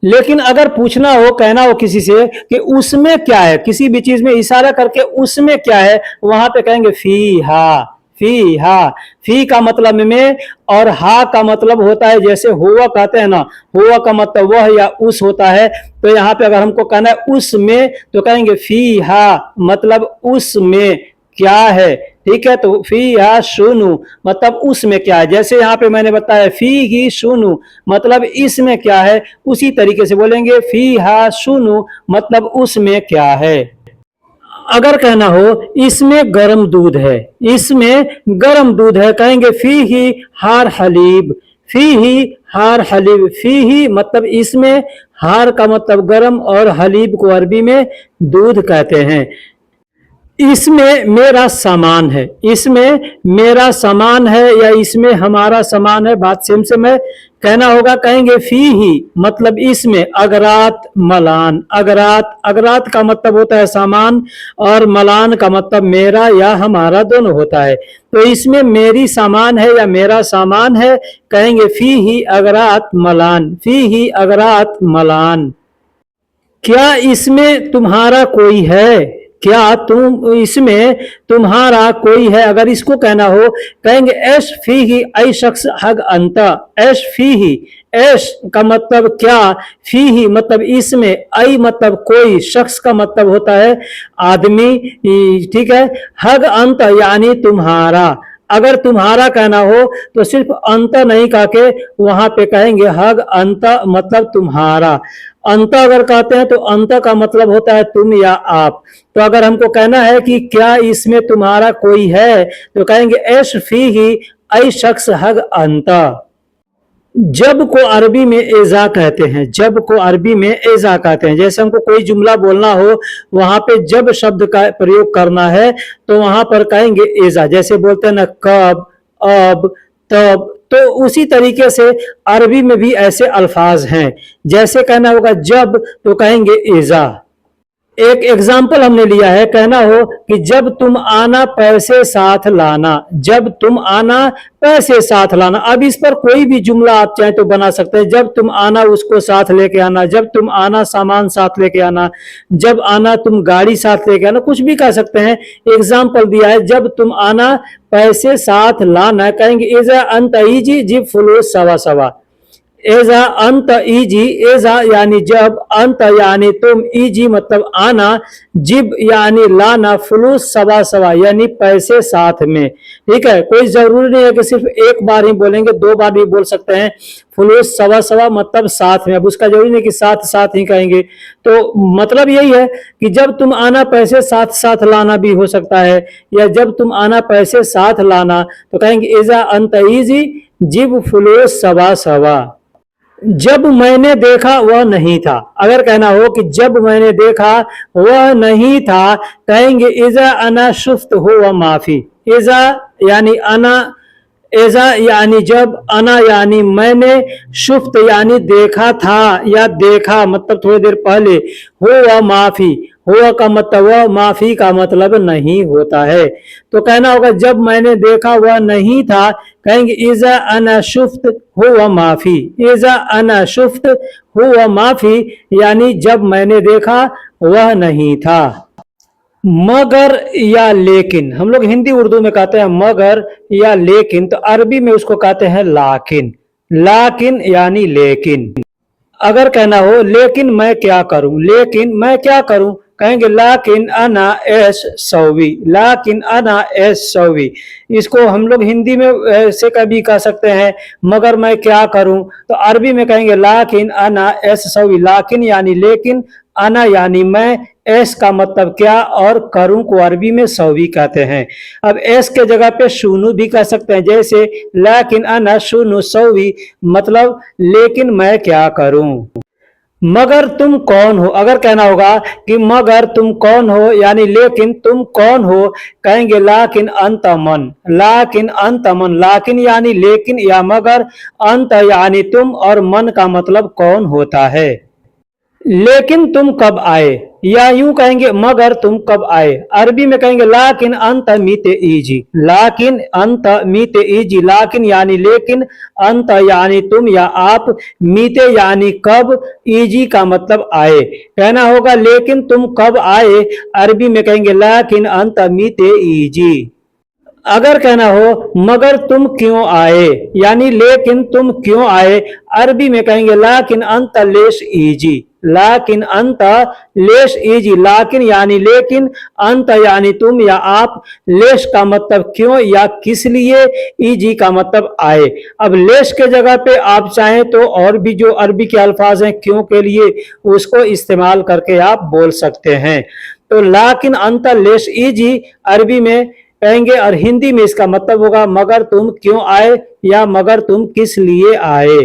लेकिन अगर पूछना हो, कहना हो किसी से कि उसमें क्या है, किसी भी चीज में इशारा करके उसमें क्या है, वहां पे कहेंगे फी हा, फी हा। फी का मतलब में और हा का मतलब होता है, जैसे हुआ कहते हैं ना, हुआ का मतलब वह या उस होता है। तो यहाँ पे अगर हमको कहना है उसमें, तो कहेंगे फी हा, मतलब उसमें क्या है, ठीक है। तो फी हा शुनु, मतलब उसमें क्या है। जैसे यहाँ पे मैंने बताया फी ही शुनु, मतलब इसमें क्या है, उसी तरीके से बोलेंगे फी हा शुनु, मतलब उसमें क्या है। अगर कहना हो इसमें गर्म दूध है, इसमें गर्म दूध है, कहेंगे फी ही हार हलीब, फी ही हार हलीब। फी ही मतलब इसमें, हार का मतलब गर्म और हलीब को अरबी में दूध कहते हैं। इसमें मेरा सामान है, इसमें मेरा सामान है या इसमें हमारा सामान है, बात सेम से मैं कहना होगा, कहेंगे फी ही मतलब इसमें अगरात मलान। अगरात, अगरात का मतलब होता है सामान और मलान का मतलब मेरा या हमारा दोनों होता है। तो इसमें मेरी सामान है या मेरा सामान है, कहेंगे फी ही अगरात मलान, फी ही अगरात मलान। क्या इसमें तुम्हारा कोई है, क्या तुम इसमें तुम्हारा कोई है, अगर इसको कहना हो, कहेंगे ऐश फी ही ऐ शख्स हग अंता। ऐश फी ही, ऐश का मतलब क्या, फी ही मतलब इसमें, ऐ मतलब कोई, शख्स का मतलब होता है आदमी, ठीक है। हग अंत यानी तुम्हारा। अगर तुम्हारा कहना हो तो सिर्फ अंत नहीं कह के वहां पे कहेंगे हग अंत, मतलब तुम्हारा। अंत अगर कहते हैं तो अंत का मतलब होता है तुम या आप। तो अगर हमको कहना है कि क्या इसमें तुम्हारा कोई है, तो कहेंगे ऐश फी ही ऐ शख्स हग अंत। जब को अरबी में एजा कहते हैं, जब को अरबी में एजा कहते हैं। जैसे हमको कोई जुमला बोलना हो, वहां पे जब शब्द का प्रयोग करना है, तो वहां पर कहेंगे एजा। जैसे बोलते हैं ना कब, अब, तब, तो उसी तरीके से अरबी में भी ऐसे अल्फाज हैं। जैसे कहना होगा जब, तो कहेंगे एजा। एक एग्जाम्पल हमने लिया है, कहना हो कि जब तुम आना पैसे साथ लाना, जब तुम आना पैसे साथ लाना। अब इस पर कोई भी जुमला आप चाहे तो बना सकते हैं, जब तुम आना उसको साथ लेके आना, जब तुम आना सामान साथ लेके आना, जब आना तुम गाड़ी साथ लेके आना, कुछ भी कह सकते हैं। एग्जाम्पल दिया है जब तुम आना पैसे साथ लाना, कहेंगे इजा अंत इजी जिब फुलूस सवा सवा। एजा अंत इजी, एजा यानी जब, अंत यानी तुम, इजी मतलब आना, जिब यानी लाना, फुलूस सवा सवा यानी पैसे साथ में। ठीक है, कोई जरूरी नहीं है कि सिर्फ एक बार ही बोलेंगे, दो बार भी बोल सकते हैं। फुलूस सवा सवा मतलब साथ में, अब उसका जरूरी नहीं कि साथ साथ ही कहेंगे। तो मतलब यही है कि जब तुम आना पैसे साथ साथ लाना भी हो सकता है, या जब तुम आना पैसे साथ लाना, तो कहेंगे एजा अंत इजी जिब फुलूस सवा सवा। जब मैंने देखा वह नहीं था, अगर कहना हो कि जब मैंने देखा वह नहीं था, कहेंगे इजा अना शुफ्त हो व माफी। इजा यानी अना, एजा यानी जब, अना यानी मैंने, शुफ्त यानी देखा था या देखा मतलब थोड़ी देर पहले, हो व माफी, हुआ का मतलब वह, माफी का मतलब नहीं होता है। तो कहना होगा जब मैंने देखा वह नहीं था, कहेंगे इजा अना शुफ्त हो व माफी। इजा अना शुफ्त हो व माफी यानी जब मैंने देखा वह नहीं था। मगर या लेकिन, हम लोग हिंदी उर्दू में कहते हैं मगर या लेकिन, तो अरबी में उसको कहते हैं लाकिन। लाकिन यानी लेकिन। अगर कहना हो लेकिन मैं क्या करूं, लेकिन मैं क्या करूं, कहेंगे लाकिन अना एस सौवी। लाकिन अना एस सौवी, इसको हम लोग हिंदी में ऐसे कभी कह सकते हैं मगर मैं क्या करूं, तो अरबी में कहेंगे लाकिन अना एस सौवी। लाकिन यानी लेकिन, अना यानी मैं, एस का मतलब क्या, और करूं को अरबी में सौवी कहते हैं। अब एस के जगह पे शुनू भी कह सकते हैं, जैसे लाकिन अना शुनू सौवी, मतलब लेकिन मैं क्या करूं। मगर तुम कौन हो, अगर कहना होगा कि मगर तुम कौन हो यानी लेकिन तुम कौन हो, कहेंगे लाकिन अंत मन, लाकिन अंत मन, लाकिन यानी लेकिन या मगर, अंत यानी तुम, और मन का मतलब कौन होता है। लेकिन तुम कब आए, या यूं कहेंगे मगर तुम कब आए, अरबी में कहेंगे लाकिन अंत मीते इजी, लाकिन अंत मीते इजी, लाकिन यानी लेकिन, अंत यानी तुम या आप, मीते यानी कब, इजी का मतलब आए। कहना होगा लेकिन तुम कब आए, अरबी में कहेंगे लाकिन अंत मीते इजी। अगर कहना हो मगर तुम क्यों आए यानी लेकिन तुम क्यों आए, अरबी में कहेंगे लाकिन अंत लेश इजी, लाकिन अंत लेश इजी, लाकिन यानी लेकिन, अंत यानी तुम या आप, लेश का मतलब क्यों या किस लिए, इजी का मतलब आए। अब लेश के जगह पे आप चाहें तो और भी जो अरबी के अल्फाज हैं क्यों के लिए, उसको इस्तेमाल करके आप बोल सकते हैं। तो लाकिन अंत लेश इजी अरबी में कहेंगे, और हिंदी में इसका मतलब होगा मगर तुम क्यों आए या मगर तुम किस लिए आए।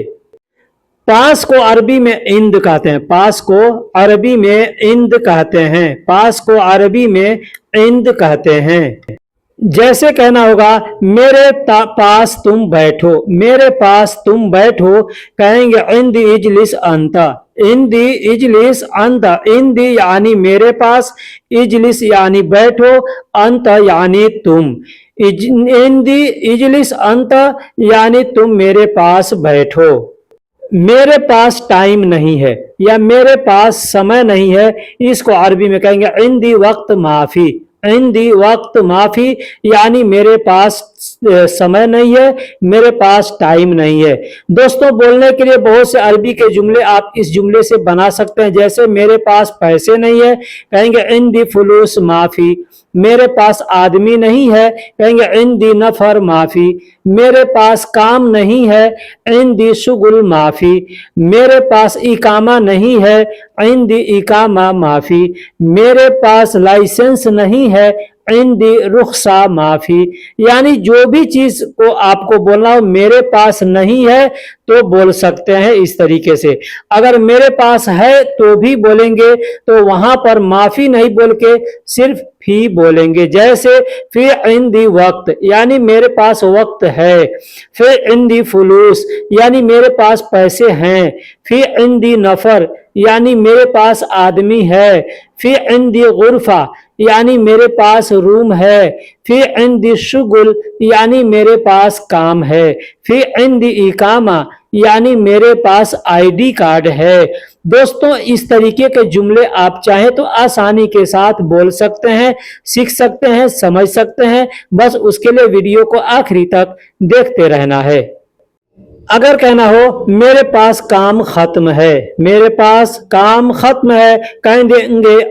पास को अरबी में इंद कहते हैं, पास को अरबी में इंद कहते हैं, पास को अरबी में इंद कहते हैं। जैसे कहना होगा मेरे पास तुम बैठो, मेरे पास तुम बैठो, कहेंगे इंद इजलिस अंत, इंद इजलिस अंत, इंद यानी मेरे पास, इजलिस यानी बैठो, अंत यानी तुम, इंद इजलिस अंत यानी तुम मेरे पास बैठो। मेरे पास टाइम नहीं है या मेरे पास समय नहीं है, इसको अरबी में कहेंगे इंदी वक्त माफी, इंदी वक्त माफी यानी मेरे पास समय नहीं है, मेरे पास टाइम नहीं है। दोस्तों बोलने के लिए बहुत से अरबी के जुमले आप इस जुमले से बना सकते हैं, जैसे मेरे पास पैसे नहीं है, कहेंगे इंदी फुलूस माफी, मेरे पास आदमी नहीं है, कहेंगे इंदी नफर माफी, मेरे पास काम नहीं है, इंदी शुगुल माफी, मेरे पास इकामा नहीं है, इंदी इकामा माफी, मेरे पास लाइसेंस नहीं है, इंदी रुखसा माफी। यानी जो भी चीज को आपको बोलना हो मेरे पास नहीं है तो बोल सकते हैं इस तरीके से। अगर मेरे पास है तो भी बोलेंगे तो वहां पर माफी नहीं बोल के सिर्फ फी बोलेंगे, जैसे फी इंदी वक्त यानी मेरे पास वक्त है, फी इंदी फुलूस यानी मेरे पास पैसे हैं, फी इंदी नफर यानी मेरे पास आदमी है, फी इंदी गुरफा यानी मेरे पास रूम है, फी इंदी शुगुल यानी मेरे पास काम है, फी इंदी इकामा यानी मेरे पास आईडी कार्ड है। दोस्तों इस तरीके के जुमले आप चाहे तो आसानी के साथ बोल सकते हैं, सीख सकते हैं, समझ सकते हैं, बस उसके लिए वीडियो को आखिरी तक देखते रहना है। अगर कहना हो मेरे पास काम खत्म है, मेरे पास काम खत्म है, कहेंगे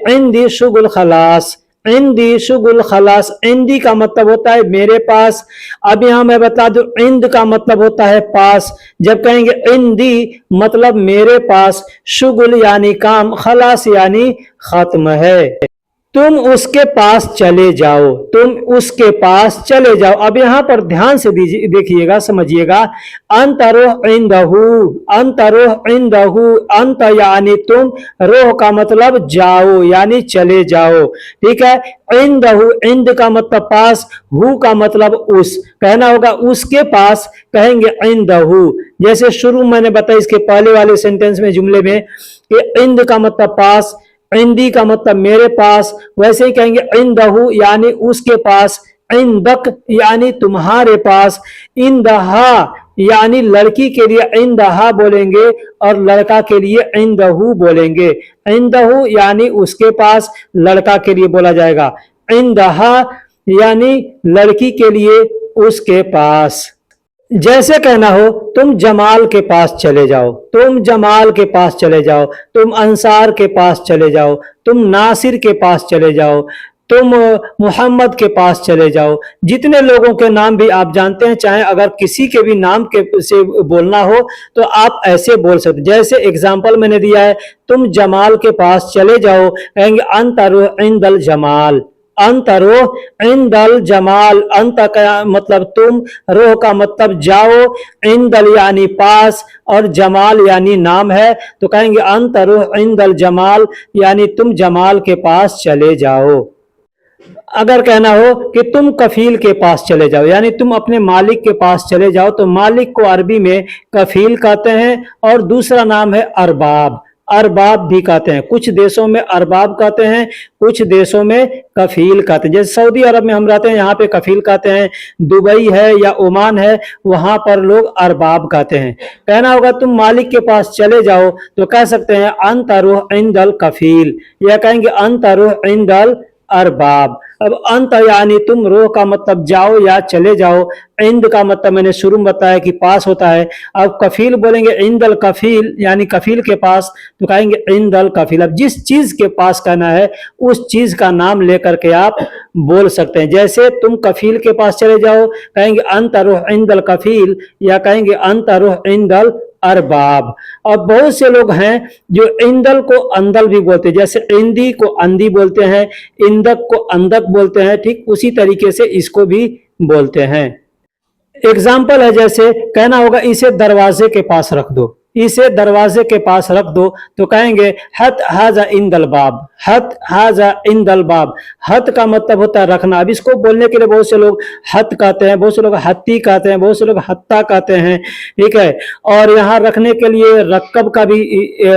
इंदी शुगुल खलास, इंदी शुगुल खलास, इंदी का मतलब होता है मेरे पास। अब यहां मैं बता दूं इंद का मतलब होता है पास, जब कहेंगे इंदी मतलब मेरे पास, शुगुल यानी काम, खलास यानी खत्म है। तुम उसके पास चले जाओ, तुम उसके पास चले जाओ। अब यहां पर ध्यान से देखिएगा, समझिएगा, अंतरोह इंदहू, अंतरोह इंदहू, अंत यानी तुम, रोह का मतलब जाओ यानी चले जाओ, ठीक है। इंदहू, इंद का मतलब पास, हु का मतलब उस, कहना होगा उसके पास, कहेंगे इंदहू। जैसे शुरू मैंने बताया इसके पहले वाले सेंटेंस में जुमले में कि इंद का मतलब पास, इंदी का मतलब मेरे पास, वैसे ही कहेंगे इंदहू यानी उसके पास, इंदक यानी तुम्हारे पास, इंदहा यानी लड़की के लिए इंदहा बोलेंगे और लड़का के लिए इंदहू बोलेंगे। इंदहू यानी उसके पास, लड़का के लिए बोला जाएगा, इंदहा यानी लड़की के लिए उसके पास। जैसे कहना हो तुम जमाल के पास चले जाओ, तुम जमाल के पास चले जाओ, तुम अंसार के पास चले जाओ, तुम नासिर के पास चले जाओ, तुम मोहम्मद के पास चले जाओ। जितने लोगों के नाम भी आप जानते हैं, चाहे अगर किसी के भी नाम के से बोलना हो तो आप ऐसे बोल सकते। जैसे एग्जाम्पल मैंने दिया है, तुम जमाल के पास चले जाओ, कहेंगे अंतरो इंदल जमाल, अंतरो इंदल जमाल। अंत का मतलब तुम, रोह का मतलब जाओ, इंदल यानी पास, और जमाल यानी नाम है, तो कहेंगे अंतरो इंदल जमाल, यानी तुम जमाल के पास चले जाओ। अगर कहना हो कि तुम कफील के पास चले जाओ, यानी तुम अपने मालिक के पास चले जाओ, तो मालिक को अरबी में कफील कहते हैं, और दूसरा नाम है अरबाब, अरबाब भी कहते हैं। कुछ देशों में अरबाब कहते हैं, कुछ देशों में कफील कहते हैं। जैसे सऊदी अरब में हम रहते हैं, यहाँ पे कफील कहते हैं। दुबई है या ओमान है, वहां पर लोग अरबाब कहते हैं। कहना होगा तुम मालिक के पास चले जाओ, तो कह सकते हैं अंतरुह इंदल कफील, या कहेंगे अंतरुह इंदल अरबाब। अब अंत यानी तुम, रोह का मतलब जाओ या चले जाओ, इंद का मतलब मैंने शुरू में बताया कि पास होता है। अब कफील बोलेंगे इंदल कफील, यानी कफील के पास, तो कहेंगे इंदल कफील। अब जिस चीज के पास कहना है उस चीज का नाम लेकर के आप बोल सकते हैं। जैसे तुम कफील के पास चले जाओ, कहेंगे अंतरुह इंदल कफील, या कहेंगे अंतरुह इंदल अरबाब। और बहुत से लोग हैं जो इंदल को अंदल भी बोलते हैं, जैसे इंदी को अंदी बोलते हैं, इंदक को अंदक बोलते हैं, ठीक उसी तरीके से इसको भी बोलते हैं। एग्जाम्पल है, जैसे कहना होगा इसे दरवाजे के पास रख दो, इसे दरवाजे के पास रख दो, तो कहेंगे हत हाजा इंदल बाब, हत हाजा इंदल बाब। हत का मतलब होता है रखना। अब इसको बोलने के लिए बहुत से लोग हत कहते हैं, बहुत से लोग हत्ती कहते हैं, बहुत से लोग हत्ता कहते हैं, ठीक है। और यहाँ रखने के लिए रक्कब का भी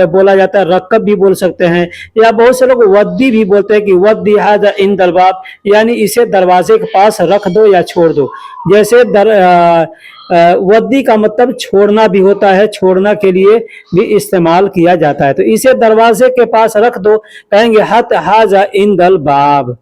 बोला जाता है, रक्कब भी बोल सकते हैं, या बहुत से लोग वद्दी भी बोलते हैं कि वद्दी हाजा इंदल बाब, यानी इसे दरवाजे के पास रख दो या छोड़ दो। जैसे वद्दी का मतलब छोड़ना भी होता है, छोड़ना के लिए भी इस्तेमाल किया जाता है। तो इसे दरवाजे के पास रख दो, कहेंगे हत हाजा इंदल बाब।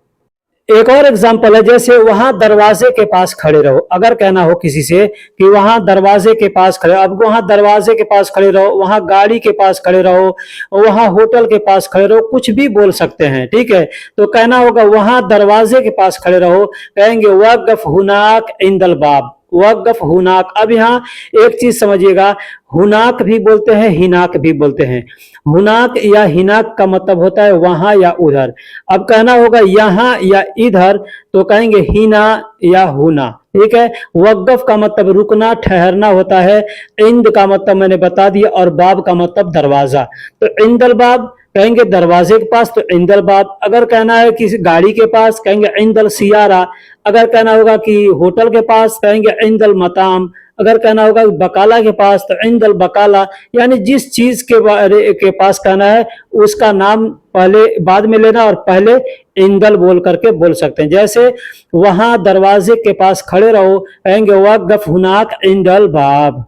एक और एग्जाम्पल है, जैसे वहां दरवाजे के पास खड़े रहो। अगर कहना हो किसी से कि वहां दरवाजे के पास खड़े, अब वहां दरवाजे के पास खड़े रहो, वहां गाड़ी के पास खड़े रहो, वहां होटल के पास खड़े रहो, कुछ भी बोल सकते हैं, ठीक है। तो कहना होगा वहां दरवाजे के पास खड़े रहो, कहेंगे वक़्फ़ हुनाक इंदल बाब, वक़्फ़ हुनाक। अब यहाँ एक चीज समझिएगा, हुनाक भी बोलते हैं, हिनाक भी बोलते हैं। हुनाक या हिनाक का मतलब होता है वहां या उधर। अब कहना होगा यहाँ या इधर, तो कहेंगे हिना या हुना, ठीक है। वक़्फ़ का मतलब रुकना, ठहरना होता है। इंद का मतलब मैंने बता दिया, और बाब का मतलब दरवाजा। तो इंदल बाब कहेंगे दरवाजे के पास, तो इंदल बाब। अगर कहना है किसी गाड़ी के पास, कहेंगे इंदल सियारा। अगर कहना होगा कि होटल के पास, कहेंगे इंदल मताम। अगर कहना होगा बकाला के पास, तो इंदल बकाला। यानी जिस चीज के पास कहना है उसका नाम पहले बाद में लेना, और पहले इंदल बोल करके बोल सकते हैं। जैसे वहां दरवाजे के पास खड़े रहो, कहेंगे वक़्फ़ हुनाक इंदल बाब।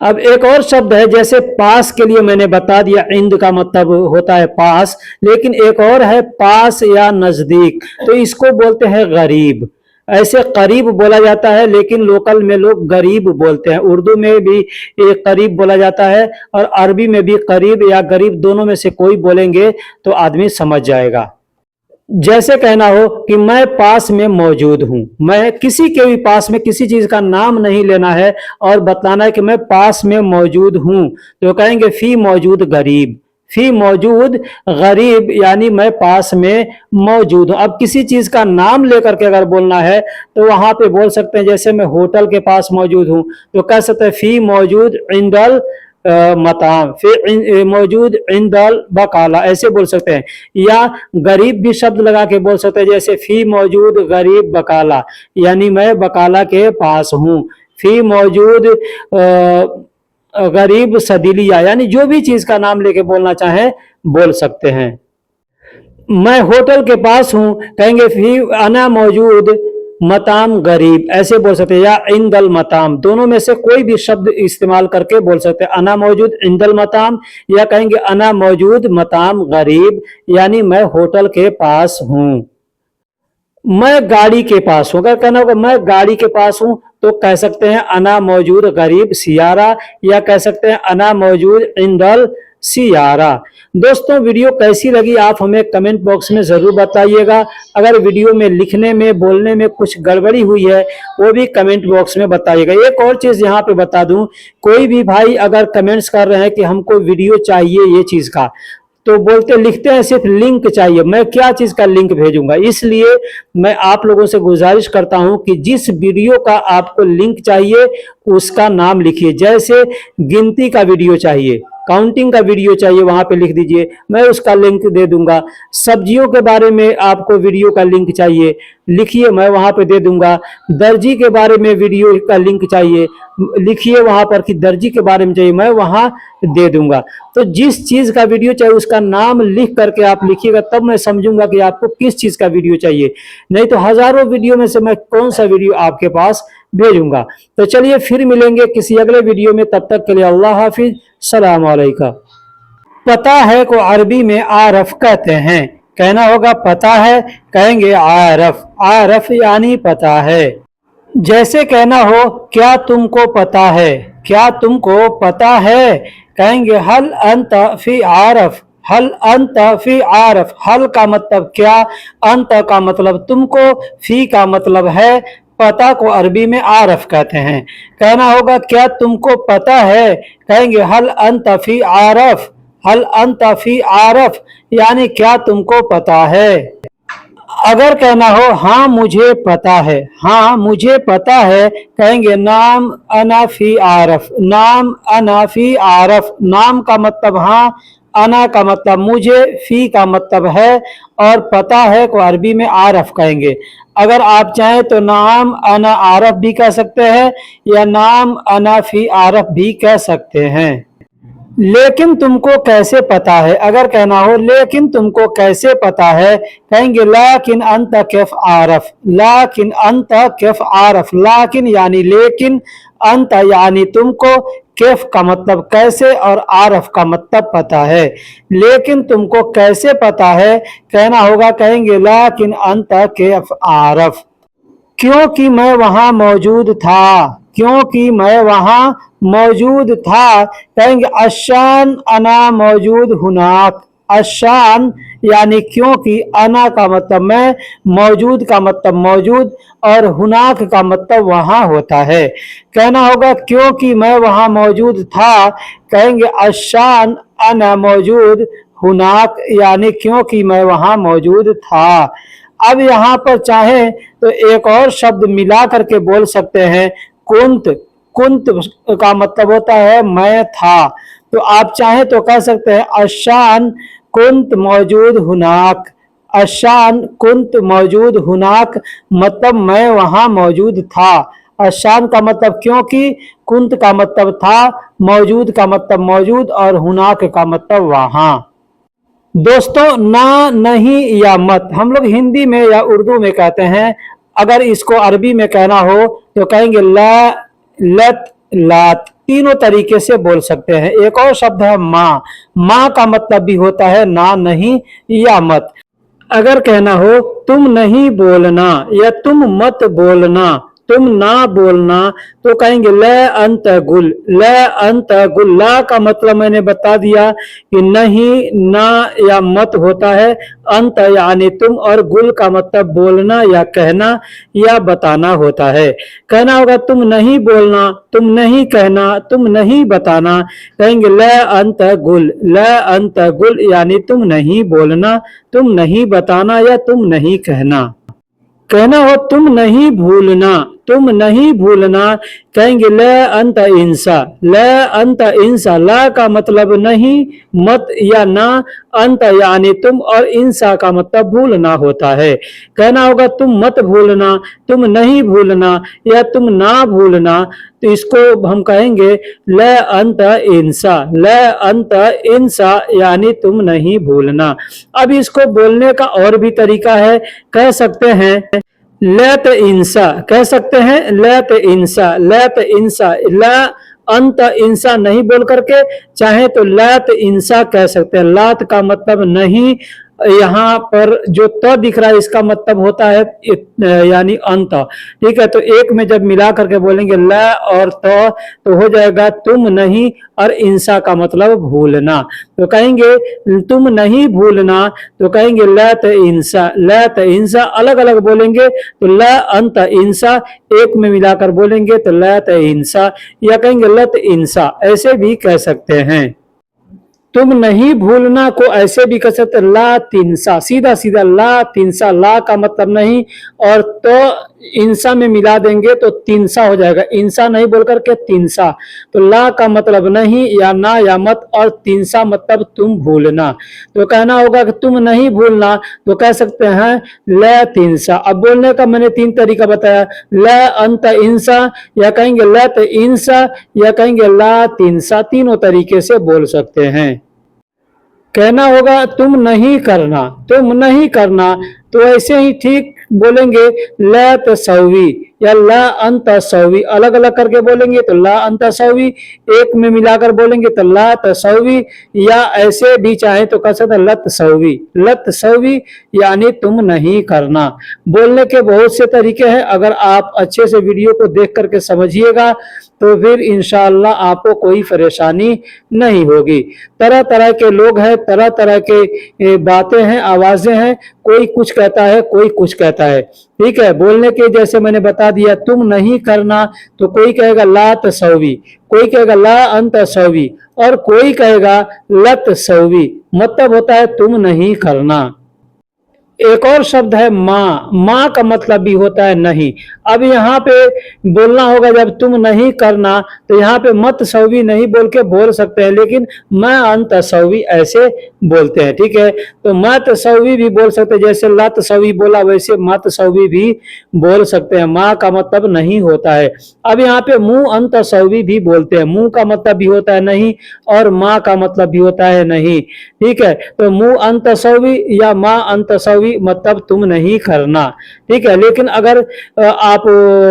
अब एक और शब्द है, जैसे पास के लिए मैंने बता दिया इंद का मतलब होता है पास, लेकिन एक और है पास या नजदीक, तो इसको बोलते हैं गरीब। ऐसे करीब बोला जाता है, लेकिन लोकल में लोग गरीब बोलते हैं। उर्दू में भी एक करीब बोला जाता है, और अरबी में भी करीब या गरीब, दोनों में से कोई बोलेंगे तो आदमी समझ जाएगा। जैसे कहना हो कि मैं पास में मौजूद हूं, मैं किसी के भी पास में, किसी चीज का नाम नहीं लेना है और बताना है कि मैं पास में मौजूद हूं, तो कहेंगे फी मौजूद गरीब, फी मौजूद गरीब, यानी मैं पास में मौजूद हूं। अब किसी चीज का नाम लेकर के अगर बोलना है तो वहां पे बोल सकते हैं, जैसे मैं होटल के पास मौजूद हूं, तो कह सकते हैं फी मौजूद इंदल मताम, फिर मौजूद इंदल बकाला, ऐसे बोल सकते हैं। या गरीब भी शब्द लगा के बोल सकते हैं, जैसे फी मौजूद गरीब बकाला, यानी मैं बकाला के पास हूँ। फी मौजूद गरीब सदीलिया, यानी जो भी चीज का नाम लेके बोलना चाहे बोल सकते हैं। मैं होटल के पास हूँ, कहेंगे फी अना मौजूद मताम गरीब, ऐसे बोल सकते हैं। या इंदल मताम, दोनों में से कोई भी शब्द इस्तेमाल करके बोल सकते हैं। अना मौजूद इंदल मताम, या कहेंगे अना मौजूद मताम गरीब, यानी मैं होटल के पास हूं। मैं गाड़ी के पास हूं, अगर कहना होगा मैं गाड़ी के पास हूं, तो कह सकते हैं अना मौजूद गरीब सियारा, या कह सकते हैं अना मौजूद इंदल सियारा। दोस्तों वीडियो कैसी लगी आप हमें कमेंट बॉक्स में ज़रूर बताइएगा। अगर वीडियो में लिखने में बोलने में कुछ गड़बड़ी हुई है वो भी कमेंट बॉक्स में बताइएगा। एक और चीज़ यहाँ पे बता दूं, कोई भी भाई अगर कमेंट्स कर रहे हैं कि हमको वीडियो चाहिए ये चीज़ का, तो बोलते लिखते हैं सिर्फ लिंक चाहिए, मैं क्या चीज का लिंक भेजूंगा। इसलिए मैं आप लोगों से गुजारिश करता हूं कि जिस वीडियो का आपको लिंक चाहिए उसका नाम लिखिए। जैसे गिनती का वीडियो चाहिए, काउंटिंग का वीडियो चाहिए, वहां पे लिख दीजिए, मैं उसका लिंक दे दूंगा। सब्जियों के बारे में आपको वीडियो का लिंक चाहिए, लिखिए, मैं वहां पे दे दूंगा। दर्जी के बारे में वीडियो का लिंक चाहिए, लिखिए वहां पर कि दर्जी के बारे में चाहिए, मैं वहां दे दूंगा। तो जिस चीज का वीडियो चाहिए उसका नाम लिख करके आप लिखिएगा, तब मैं समझूंगा कि आपको किस चीज का वीडियो चाहिए। नहीं तो हजारों वीडियो में से मैं कौन सा वीडियो आपके पास भेजूंगा। तो चलिए फिर मिलेंगे किसी अगले वीडियो में, तब तक के लिए अल्लाह हाफिज, सलाम अलैकुम। पता है को अरबी में आरफ कहते हैं, कहना होगा पता है, कहेंगे आरफ, आरफ यानी पता है। जैसे कहना हो क्या तुमको पता है, क्या तुमको पता है, कहेंगे हल अंत फी आरफ, हल अंत फी आरफ। हल का मतलब क्या, अंत का मतलब तुमको, फी का मतलब है, पता को अरबी में आरफ कहते हैं। कहना होगा क्या तुमको पता है, कहेंगे हल अंत फी आरफ, हल अंत फी आरफ यानी क्या तुमको पता है। अगर कहना हो हाँ मुझे पता है, हाँ मुझे पता है, कहेंगे नाम अना फी आरफ, नाम अना फी आरफ। नाम का मतलब हाँ, अना का मतलब मुझे, फी का मतलब है, और पता है को अरबी में आरफ कहेंगे। अगर आप चाहें तो नाम अना आरफ भी कह सकते हैं या नाम अना फी आरफ भी कह सकते हैं। लेकिन तुमको कैसे पता है, अगर कहना हो लेकिन तुमको कैसे पता है, कहेंगे लाकिन अंत कैफ आरफ, लाकिन अंत कैफ आरफ। लाकिन यानी लेकिन, अंत यानी तुमको, कैफ का मतलब कैसे, और आरफ का मतलब पता है। लेकिन तुमको कैसे पता है, कहना होगा, कहेंगे लाकिन अंत कैफ आरफ, क्योंकि मैं वहां मौजूद था, क्योंकि मैं वहां मौजूद था। कहेंगे अशान अना मौजूद हुनाक, अशान यानी क्योंकि, अना का मतलब मैं, मौजूद का मतलब मौजूद, और हुनाक का मतलब वहां होता है। कहना होगा क्योंकि मैं वहां मौजूद था, कहेंगे अशान अना मौजूद हुनाक यानी क्योंकि मैं वहां मौजूद था। अब यहाँ पर चाहे तो एक और शब्द मिला करके बोल सकते हैं, कुंत, कुंत का मतलब होता है मैं था, तो आप चाहे तो कह सकते हैं अशान कुंत मौजूद हुनाक, अशान कुंत मौजूद हुनाक मतलब मैं वहां मौजूद था। अशान का मतलब क्योंकि, कुंत का मतलब था, मौजूद का मतलब मौजूद, और हुनाक का मतलब वहां। दोस्तों ना, नहीं या मत हम लोग हिंदी में या उर्दू में कहते हैं। अगर इसको अरबी में कहना हो तो कहेंगे ला, लत, लात। तीनों तरीके से बोल सकते हैं। एक और शब्द है माँ, माँ का मतलब भी होता है ना, नहीं या मत। अगर कहना हो तुम नहीं बोलना या तुम मत बोलना, तुम ना बोलना, तो कहेंगे ल अंत गुल, ल अंत गुल। ला का मतलब मैंने बता दिया कि नहीं, ना या मत होता है, अंत यानी तुम, और गुल का मतलब बोलना या कहना या बताना होता है। कहना होगा तुम नहीं बोलना, तुम नहीं कहना, तुम नहीं बताना, कहेंगे ल अंत गुल, ल अंत गुल यानी तुम नहीं बोलना, तुम नहीं बताना या तुम नहीं कहना। कहना हो तुम नहीं भूलना, तुम नहीं भूलना, कहेंगे ल अंत इंसा, ल अंत इंसा। ला का मतलब नहीं, मत या ना, अंत यानी तुम, और इंसा का मतलब भूलना होता है। कहना होगा तुम मत भूलना, तुम नहीं भूलना, या तुम ना भूलना, तो इसको हम कहेंगे ल अंत इंसा, ल अंत इंसा यानी तुम नहीं भूलना। अब इसको बोलने का और भी तरीका है, कह सकते हैं लत इंसा, कह सकते हैं लत इंसा, लत इंसा। ल अंत इंसा नहीं बोल करके चाहे तो लात इंसा कह सकते हैं। लात का मतलब नहीं, यहाँ पर जो त दिख रहा है इसका मतलब होता है यानी अंत। ठीक है, तो एक में जब मिला करके बोलेंगे ल और त तो हो जाएगा तुम नहीं, और इंसा का मतलब भूलना। तो कहेंगे तुम नहीं भूलना, तो कहेंगे लत इंसा। लत इंसा अलग अलग बोलेंगे तो ल अंत इंसा, एक में मिलाकर बोलेंगे तो लत इंसा, या कहेंगे लत इंसा, ऐसे भी कह सकते हैं। तुम नहीं भूलना को ऐसे भी कह सकते ला तिनसा, सीधा सीधा ला तिनसा। ला का मतलब नहीं, और तो इंसा में मिला देंगे तो तिनसा हो जाएगा। इंसा नहीं बोल करके तिनसा। तो ला का मतलब नहीं या ना या मत, और तिनसा मतलब तुम भूलना। तो कहना होगा कि तुम नहीं भूलना, तो कह सकते हैं ल तिनसा। अब बोलने का मैंने तीन तरीका बताया, ल अंत इंसा, या कहेंगे लत इंसा, या कहेंगे ला तिनसा। तीनों तरीके से बोल सकते हैं। कहना होगा तुम नहीं करना, तुम नहीं करना, तो ऐसे ही ठीक बोलेंगे ल तसवी या ल अंत सवी। अलग अलग करके बोलेंगे तो ला अंत सवी, एक में मिलाकर बोलेंगे तो ला तसवी, या ऐसे भी चाहे तो कह सकते लत सवी। लत सवी यानी तुम नहीं करना। बोलने के बहुत से तरीके हैं, अगर आप अच्छे से वीडियो को देख करके समझिएगा तो फिर इंशाअल्लाह आपको कोई परेशानी नहीं होगी। तरह तरह के लोग हैं, तरह तरह के बातें हैं, आवाजें हैं, कोई कुछ कहता है, कोई कुछ कहता है। ठीक है, बोलने के जैसे मैंने बता दिया, तुम नहीं करना तो कोई कहेगा ला तसवी, कोई कहेगा ला अंत सवी, और कोई कहेगा लत सवी, मतलब होता है तुम नहीं करना। एक और शब्द है माँ। माँ का मतलब भी होता है नहीं। अब यहाँ पे बोलना होगा जब तुम नहीं करना, तो यहाँ पे मत सवी नहीं बोल के बोल सकते हैं, लेकिन मैं अंत सवी ऐसे बोलते हैं। ठीक है, तो मत सवी भी बोल सकते हैं, जैसे लत सवी बोला वैसे मत सवी भी बोल सकते हैं। माँ का मतलब नहीं होता है। अब यहाँ पे मुंह अंत सवी भी बोलते हैं। मुंह का मतलब भी होता है नहीं, और माँ का मतलब भी होता है नहीं। ठीक है, तो मुंह अंत सवी या माँ अंत सवी मतलब तुम नहीं करना। ठीक है, लेकिन अगर आप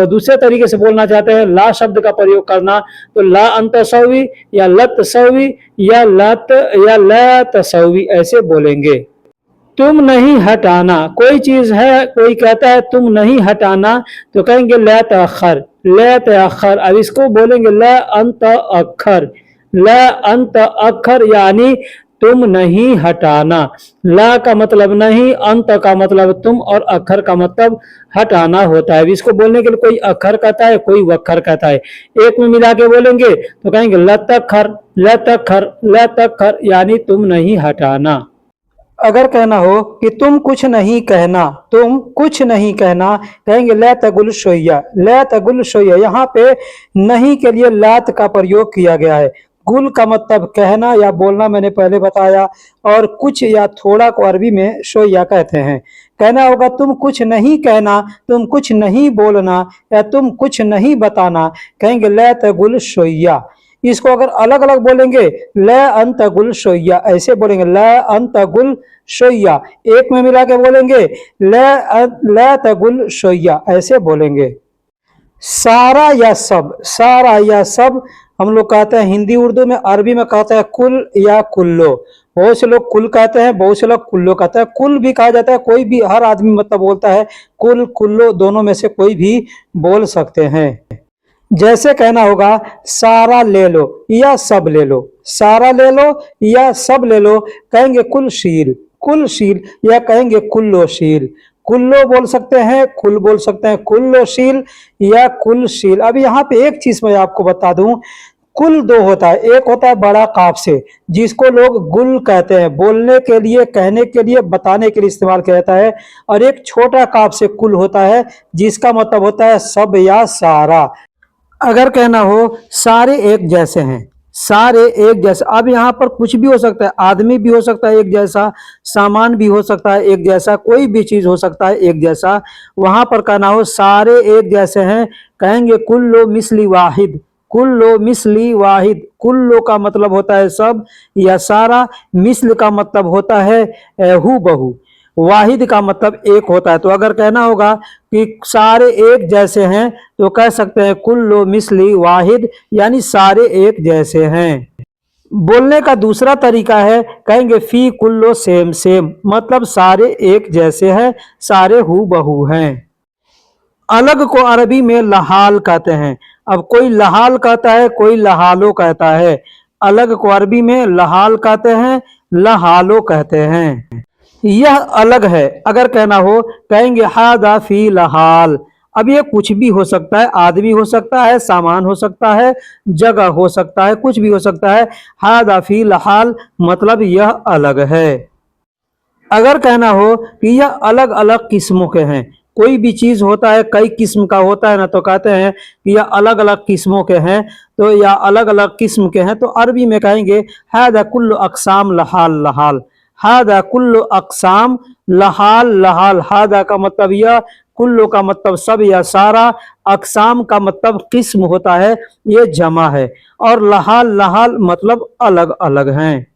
दूसरे तरीके से बोलना चाहते हैं, ला शब्द का प्रयोग करना, तो ला अंत सवी या लत सवी या लत या ल तसवी ऐसे बोलेंगे। तुम नहीं हटाना, कोई चीज है, कोई कहता है तुम नहीं हटाना, तो कहेंगे ल तअखर। ल तअखर। अब इसको बोलेंगे ल अंत अखर। ल अंत अखर यानी तुम नहीं हटाना। ला का मतलब नहीं, अंत का मतलब तुम, और अखर का मतलब हटाना होता है। इसको बोलने के लिए कोई अखर कहता है, कोई वखर कहता है। एक में मिला के बोलेंगे तो कहेंगे लतखर। लतखर, लतखर यानी तुम नहीं हटाना। अगर कहना हो कि तुम कुछ नहीं कहना, तुम कुछ नहीं कहना, कहेंगे ला तगुल शोया। ला तगुल शोया, यहाँ पे नहीं के लिए लात का प्रयोग किया गया है। गुल का मतलब कहना या बोलना मैंने पहले बताया, और कुछ या थोड़ा को अरबी में शोया कहते हैं। कहना होगा तुम कुछ नहीं कहना, तुम कुछ नहीं बोलना, या तुम कुछ नहीं बताना, कहेंगे ला तगुल शोया। इसको अगर अलग अलग बोलेंगे, ल अंत गुल शोया ऐसे बोलेंगे, ल अंत गुल शोया। एक में मिला के बोलेंगे ल तगुल शोया ऐसे बोलेंगे। सारा या सब, सारा या सब हम लोग कहते हैं हिंदी उर्दू में, अरबी में कहते हैं कुल या कुल्लो। बहुत से लोग कुल कहते हैं, बहुत से लोग कुल्लो कहते हैं। कुल भी कहा जाता है, कोई भी, हर आदमी मतलब बोलता है। कुल कुल्लो दोनों में से कोई भी बोल सकते हैं। जैसे कहना होगा सारा ले लो या सब ले लो। सारा ले लो या सब ले लो, कहेंगे कुलशील। कुलशील, या कहेंगे कुल्लोशील। कुल्लो बोल सकते हैं, कुल बोल सकते हैं, कुल्लोशील या कुलशील। अब यहाँ पे एक चीज मैं आपको बता दूं, कुल दो होता है। एक होता है बड़ा काफ से, जिसको लोग गुल कहते हैं, बोलने के लिए, कहने के लिए, बताने के लिए इस्तेमाल किया जाता है। और एक छोटा काफ से कुल होता है, जिसका मतलब होता है सब या सारा। अगर कहना हो सारे एक जैसे हैं, सारे एक जैसे, अब यहाँ पर कुछ भी हो सकता है, आदमी भी हो सकता है एक जैसा, सामान भी हो सकता है एक जैसा, कोई भी चीज हो सकता है एक जैसा। वहां पर कहना हो सारे एक जैसे हैं, कहेंगे कुल्लो मिस्ली वाहिद। कुल्लो मिस्ली वाहिद। कुल्लो का मतलब होता है सब या सारा, मिस्ल का मतलब होता है हू बहू, वाहिद का मतलब एक होता है। तो अगर कहना होगा कि सारे एक जैसे हैं, तो कह सकते हैं कुल्लो मिस्ली वाहिद, यानी सारे एक जैसे हैं। बोलने का दूसरा तरीका है, कहेंगे फी कुल्लो सेम सेम, मतलब सारे एक जैसे हैं, सारे हूबहू हैं। अलग को अरबी में लहाल कहते हैं। अब कोई लहाल कहता है, कोई लहालो कहता है। अलग को अरबी में लहाल कहते हैं, लहालो कहते हैं। यह अलग है अगर कहना हो, कहेंगे हादा फी लहाल। अब ये कुछ भी हो सकता है, आदमी हो सकता है, सामान हो सकता है, जगह हो सकता है, कुछ भी हो सकता है। हादा फी लहाल मतलब यह अलग है। अगर कहना हो कि यह अलग अलग किस्मों के हैं, कोई भी चीज होता है कई किस्म का होता है ना, तो कहते हैं कि यह अलग अलग किस्मों के हैं, तो या अलग अलग किस्म के हैं, तो अरबी में कहेंगे हादा कुल्लु अक़साम लहाल लहाल। हादा कुल्लु अक़साम लहाल लहाल। हादा का मतलब यह, कुल्लु का मतलब सब या सारा, अक़साम का मतलब किस्म होता है, ये जमा है, और लहाल लहाल मतलब अलग अलग हैं।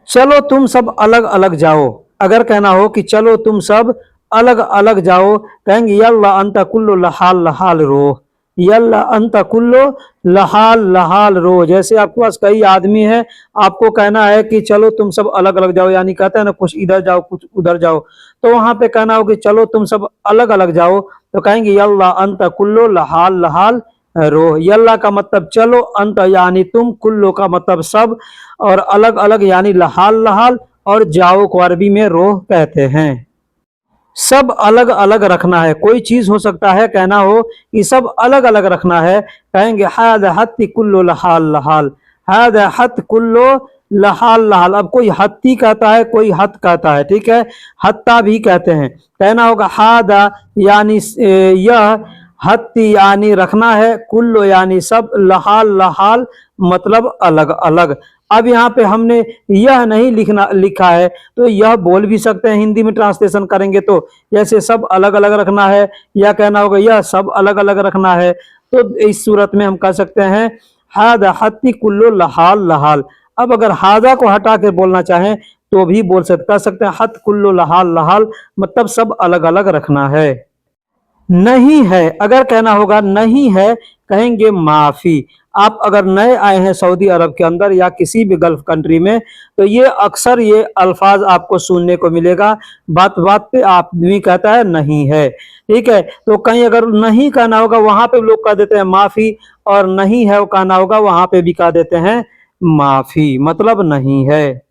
चलो तुम सब अलग अलग जाओ। अगर कहना हो कि चलो तुम सब अलग अलग जाओ, कहेंगे यल्ला अंता कुल्लो लहाल लहाल रो। यल्ला अंता कुल्लो लहाल लहाल रो। जैसे आपके पास कई आदमी है, आपको कहना है कि चलो तुम सब अलग अलग जाओ, यानी कहते हैं ना कुछ इधर जाओ कुछ उधर जाओ, तो वहां पे कहना हो कि चलो तुम सब अलग अलग जाओ, तो कहेंगे यल्ला अंता कुल्लो लहाल लहाल रो। यल्ला का मतलब चलो, अंत यानी तुम, कुल्लो का मतलब सब, और अलग अलग यानी लहाल लहाल, और जाओ को अरबी में रोह कहते हैं। सब अलग अलग रखना है, कोई चीज हो सकता है कहना हो कि सब अलग अलग रखना है, कहेंगे हादा हत्ती कुल्लो लहाल लहाल। हादा हत कुल्लो लहाल लहाल। अब कोई हत्ती कहता है, कोई हत कहता है, ठीक है, हत्ता भी कहते हैं। कहना होगा हादा यानी यह, हत्ती यानी रखना है, कुल्लो यानी सब, लहाल लहाल मतलब अलग अलग। अब यहाँ पे हमने यह नहीं लिखा है, तो यह बोल भी सकते हैं, हिंदी में ट्रांसलेशन करेंगे तो, जैसे सब अलग अलग रखना है, या कहना होगा यह सब अलग अलग रखना है, तो इस सूरत में हम कह सकते हैं हादा हत्ती कुल्लो लहाल लहाल। अब अगर हादा को हटा के बोलना चाहें तो भी कह सकते हैं हत कुल्लो लहाल लहाल, मतलब सब अलग अलग रखना है। नहीं है अगर कहना होगा नहीं है, कहेंगे माफी। आप अगर नए आए हैं सऊदी अरब के अंदर या किसी भी गल्फ कंट्री में, तो ये अक्सर ये अल्फाज आपको सुनने को मिलेगा। बात बात पे आदमी कहता है नहीं है, ठीक है, तो कहीं अगर नहीं कहना होगा वहां पे लोग कह देते हैं माफी, और नहीं है वो कहना होगा वहां पे भी कह देते हैं माफी, मतलब नहीं है।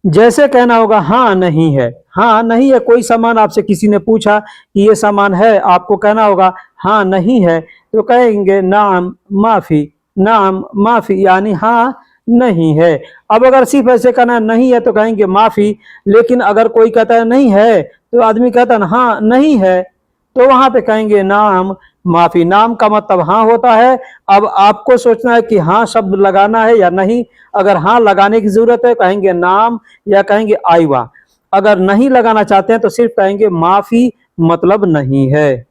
जैसे कहना होगा हाँ नहीं है। हाँ नहीं है, कोई सामान आपसे किसी ने पूछा कि ये सामान है, आपको कहना होगा हाँ नहीं है, तो कहेंगे नाम माफी। नाम माफी यानी हाँ नहीं है। अब अगर सिर्फ ऐसे कहना नहीं है तो कहेंगे माफी, लेकिन अगर कोई कहता है नहीं है, तो आदमी कहता है ना हाँ नहीं है, तो वहां पे कहेंगे नाम माफी। नाम का मतलब हाँ होता है। अब आपको सोचना है कि हाँ शब्द लगाना है या नहीं। अगर हाँ लगाने की जरूरत है कहेंगे नाम, या कहेंगे आईवा। अगर नहीं लगाना चाहते हैं तो सिर्फ कहेंगे माफी, मतलब नहीं है।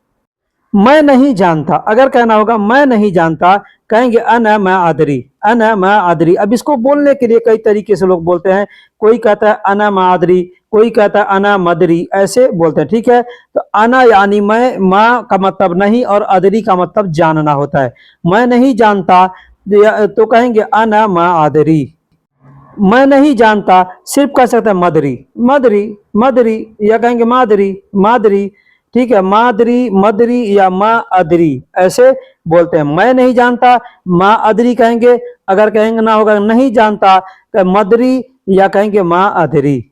मैं नहीं जानता अगर कहना होगा मैं नहीं जानता, कहेंगे अना मैं आदरी। अना मैं आदरी। अब इसको बोलने के लिए कई तरीके से लोग बोलते हैं। कोई कहता है अना मैं आदरी, कोई कहता है अना मदरी, ऐसे बोलते हैं, ठीक है। तो अना यानी मैं, माँ का मतलब नहीं, और अदरी का मतलब जानना होता है। मैं नहीं जानता तो कहेंगे अना मैं आदरी। मैं नहीं जानता सिर्फ कह सकते हैं मदरी। मदरी मदरी, या कहेंगे मादरी मादरी, ठीक है, मादरी मदरी या माँ अदरी, ऐसे बोलते हैं। मैं नहीं जानता माँ अदरी कहेंगे। अगर कहेंगे ना होगा नहीं जानता मदरी, या कहेंगे माँ अदरी।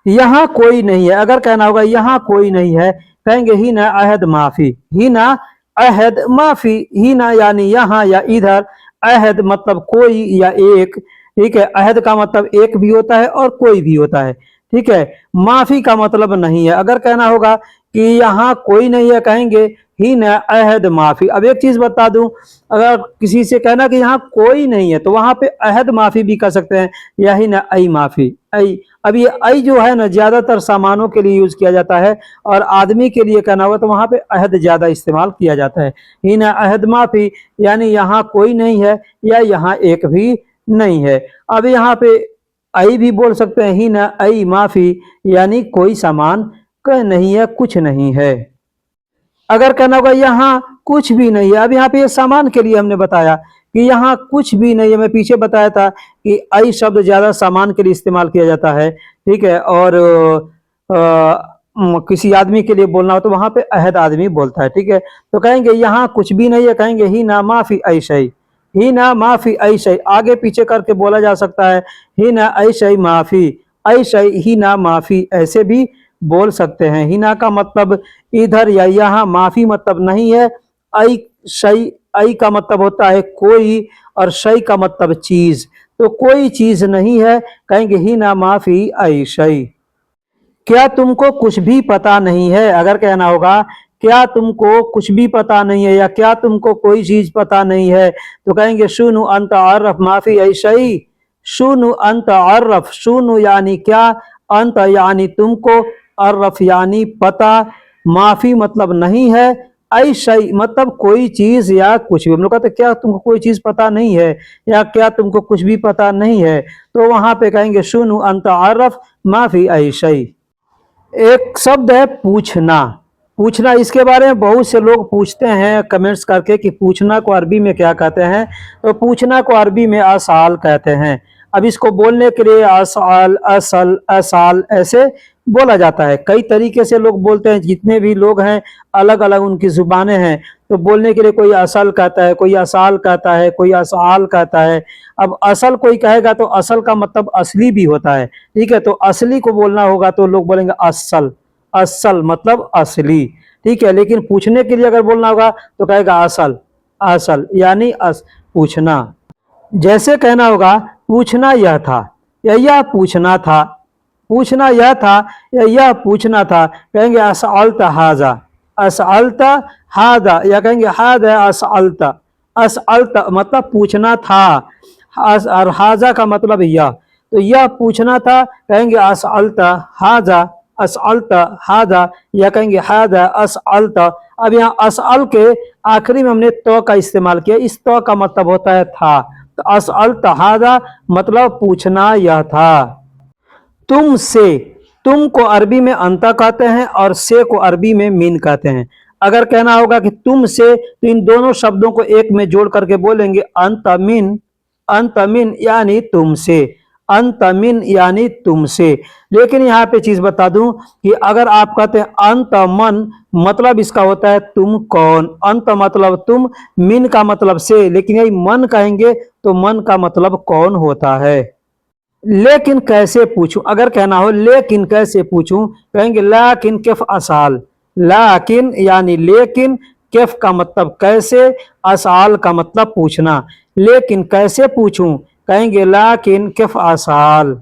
यहाँ कोई नहीं है अगर कहना होगा यहाँ कोई नहीं है, कहेंगे ही ना अहद माफी। ही ना अहद माफी। ही ना यानी यहाँ या इधर, अहद मतलब कोई या एक, ठीक है। अहद का मतलब एक भी होता है और कोई भी होता है, ठीक है। माफी का मतलब नहीं है। अगर कहना होगा कि यहाँ कोई नहीं है, कहेंगे ही न अहद माफी। अब एक चीज बता दूं, अगर किसी से कहना कि यहाँ कोई नहीं है, तो वहां पे अहद माफी भी कह सकते हैं, या ही न आई माफी। आई, अब ये आई जो है ना ज्यादातर सामानों के लिए यूज किया जाता है, और आदमी के लिए कहना हुआ तो वहां पे अहद ज्यादा इस्तेमाल किया जाता है। ही न अहद माफी यानी यहाँ कोई नहीं है, या यहाँ एक भी नहीं है। अब यहाँ पे आई भी बोल सकते हैं, ही न आई माफी यानी कोई सामान का नहीं है, कुछ नहीं है। अगर कहना होगा यहाँ कुछ भी नहीं है, अब यहाँ पे ये सामान के लिए हमने बताया कि यहाँ कुछ भी नहीं है। मैं पीछे बताया था कि आई शब्द ज्यादा सामान के लिए इस्तेमाल किया जाता है, ठीक है, और किसी आदमी के लिए बोलना हो तो वहां पे अहद आदमी बोलता है, ठीक है। तो कहेंगे यहाँ कुछ भी नहीं है, कहेंगे ही ना माफी ऐ शै, ही ना माफी ऐ शै, आगे पीछे करके बोला जा सकता है, ही ना ऐ शै माफी, ऐ शै ही ना माफी, ऐसे भी बोल सकते हैं। ही ना का मतलब इधर या यहाँ, माफी मतलब नहीं है, ऐ शै, ऐ का मतलब होता है कोई, और शै का मतलब चीज, तो कोई चीज नहीं है, कहेंगे ही ना माफी ऐ शै। क्या तुमको कुछ भी पता नहीं है, अगर कहना होगा क्या तुमको कुछ भी पता नहीं है या क्या तुमको कोई चीज पता नहीं है, तो कहेंगे शुनु अंत अरफ माफी ऐशा ही, शुनु अंत अरफ, शुनु यानी क्या, अंत यानी तुमको, अरफ यानी पता, माफी मतलब नहीं है, ऐशा मतलब कोई चीज या कुछ भी। हम लोग कहते क्या तुमको कोई चीज पता नहीं है या क्या तुमको कुछ भी पता नहीं है, तो वहां पे कहेंगे शुनु अंत अरफ माफी ऐशा। एक शब्द है पूछना, पूछना इसके बारे में बहुत से लोग पूछते हैं कमेंट्स करके कि पूछना को अरबी में क्या कहते हैं, तो पूछना को अरबी में असाल कहते हैं। अब इसको बोलने के लिए असाल, असल, असाल ऐसे बोला जाता है। कई तरीके से लोग बोलते हैं, जितने भी लोग हैं अलग अलग उनकी जुबानें हैं, तो बोलने के लिए कोई असल कहता है, कोई असाल कहता है, कोई असाल कहता है। अब असल कोई कहेगा तो असल का मतलब असली भी होता है, ठीक है, तो असली को बोलना होगा तो लोग बोलेंगे असल, असल मतलब असली, ठीक है। लेकिन पूछने के लिए अगर बोलना होगा तो कहेगा असल, असल यानी पूछना। जैसे कहना होगा पूछना यह था या यह पूछना था, पूछना यह था या यह पूछना था, कहेंगे असअलता हाजा, असअलता हाजा, या कहेंगे हाजा असअलता, असअलता मतलब पूछना था, और हाजा का मतलब यह, तो यह पूछना था, कहेंगे असअलता हाजा, असअलता हाजा, या कहेंगे हाजा असअलता। अब यहाँ असअल के आखिरी में हमने तो का इस्तेमाल किया, इस तो का मतलब होता है था, तो असअलता हाजा मतलब पूछना यह था। तुमसे, तुम को अरबी में अंता कहते हैं और से को अरबी में मिन कहते हैं। अगर कहना होगा कि तुम से, तो इन दोनों शब्दों को एक में जोड़ करके बोलेंगे अंतमिन, अंतमिन यानी तुमसे, अंतमिन यानी तुमसे। लेकिन यहाँ पे चीज बता दूं कि अगर आप कहते हैं अंत मन, मतलब इसका होता है तुम कौन, अंत मतलब तुम, मिन का मतलब से, लेकिन यही मन कहेंगे तो मन का मतलब कौन होता है। लेकिन कैसे पूछूं, अगर कहना हो लेकिन कैसे पूछूं, कहेंगे लाकिन किफ असाल, लाकिन यानी लेकिन, किफ का मतलब कैसे, असाल का मतलब पूछना। लेकिन कैसे पूछूं, कहेंगे लाकिन किफ असाल।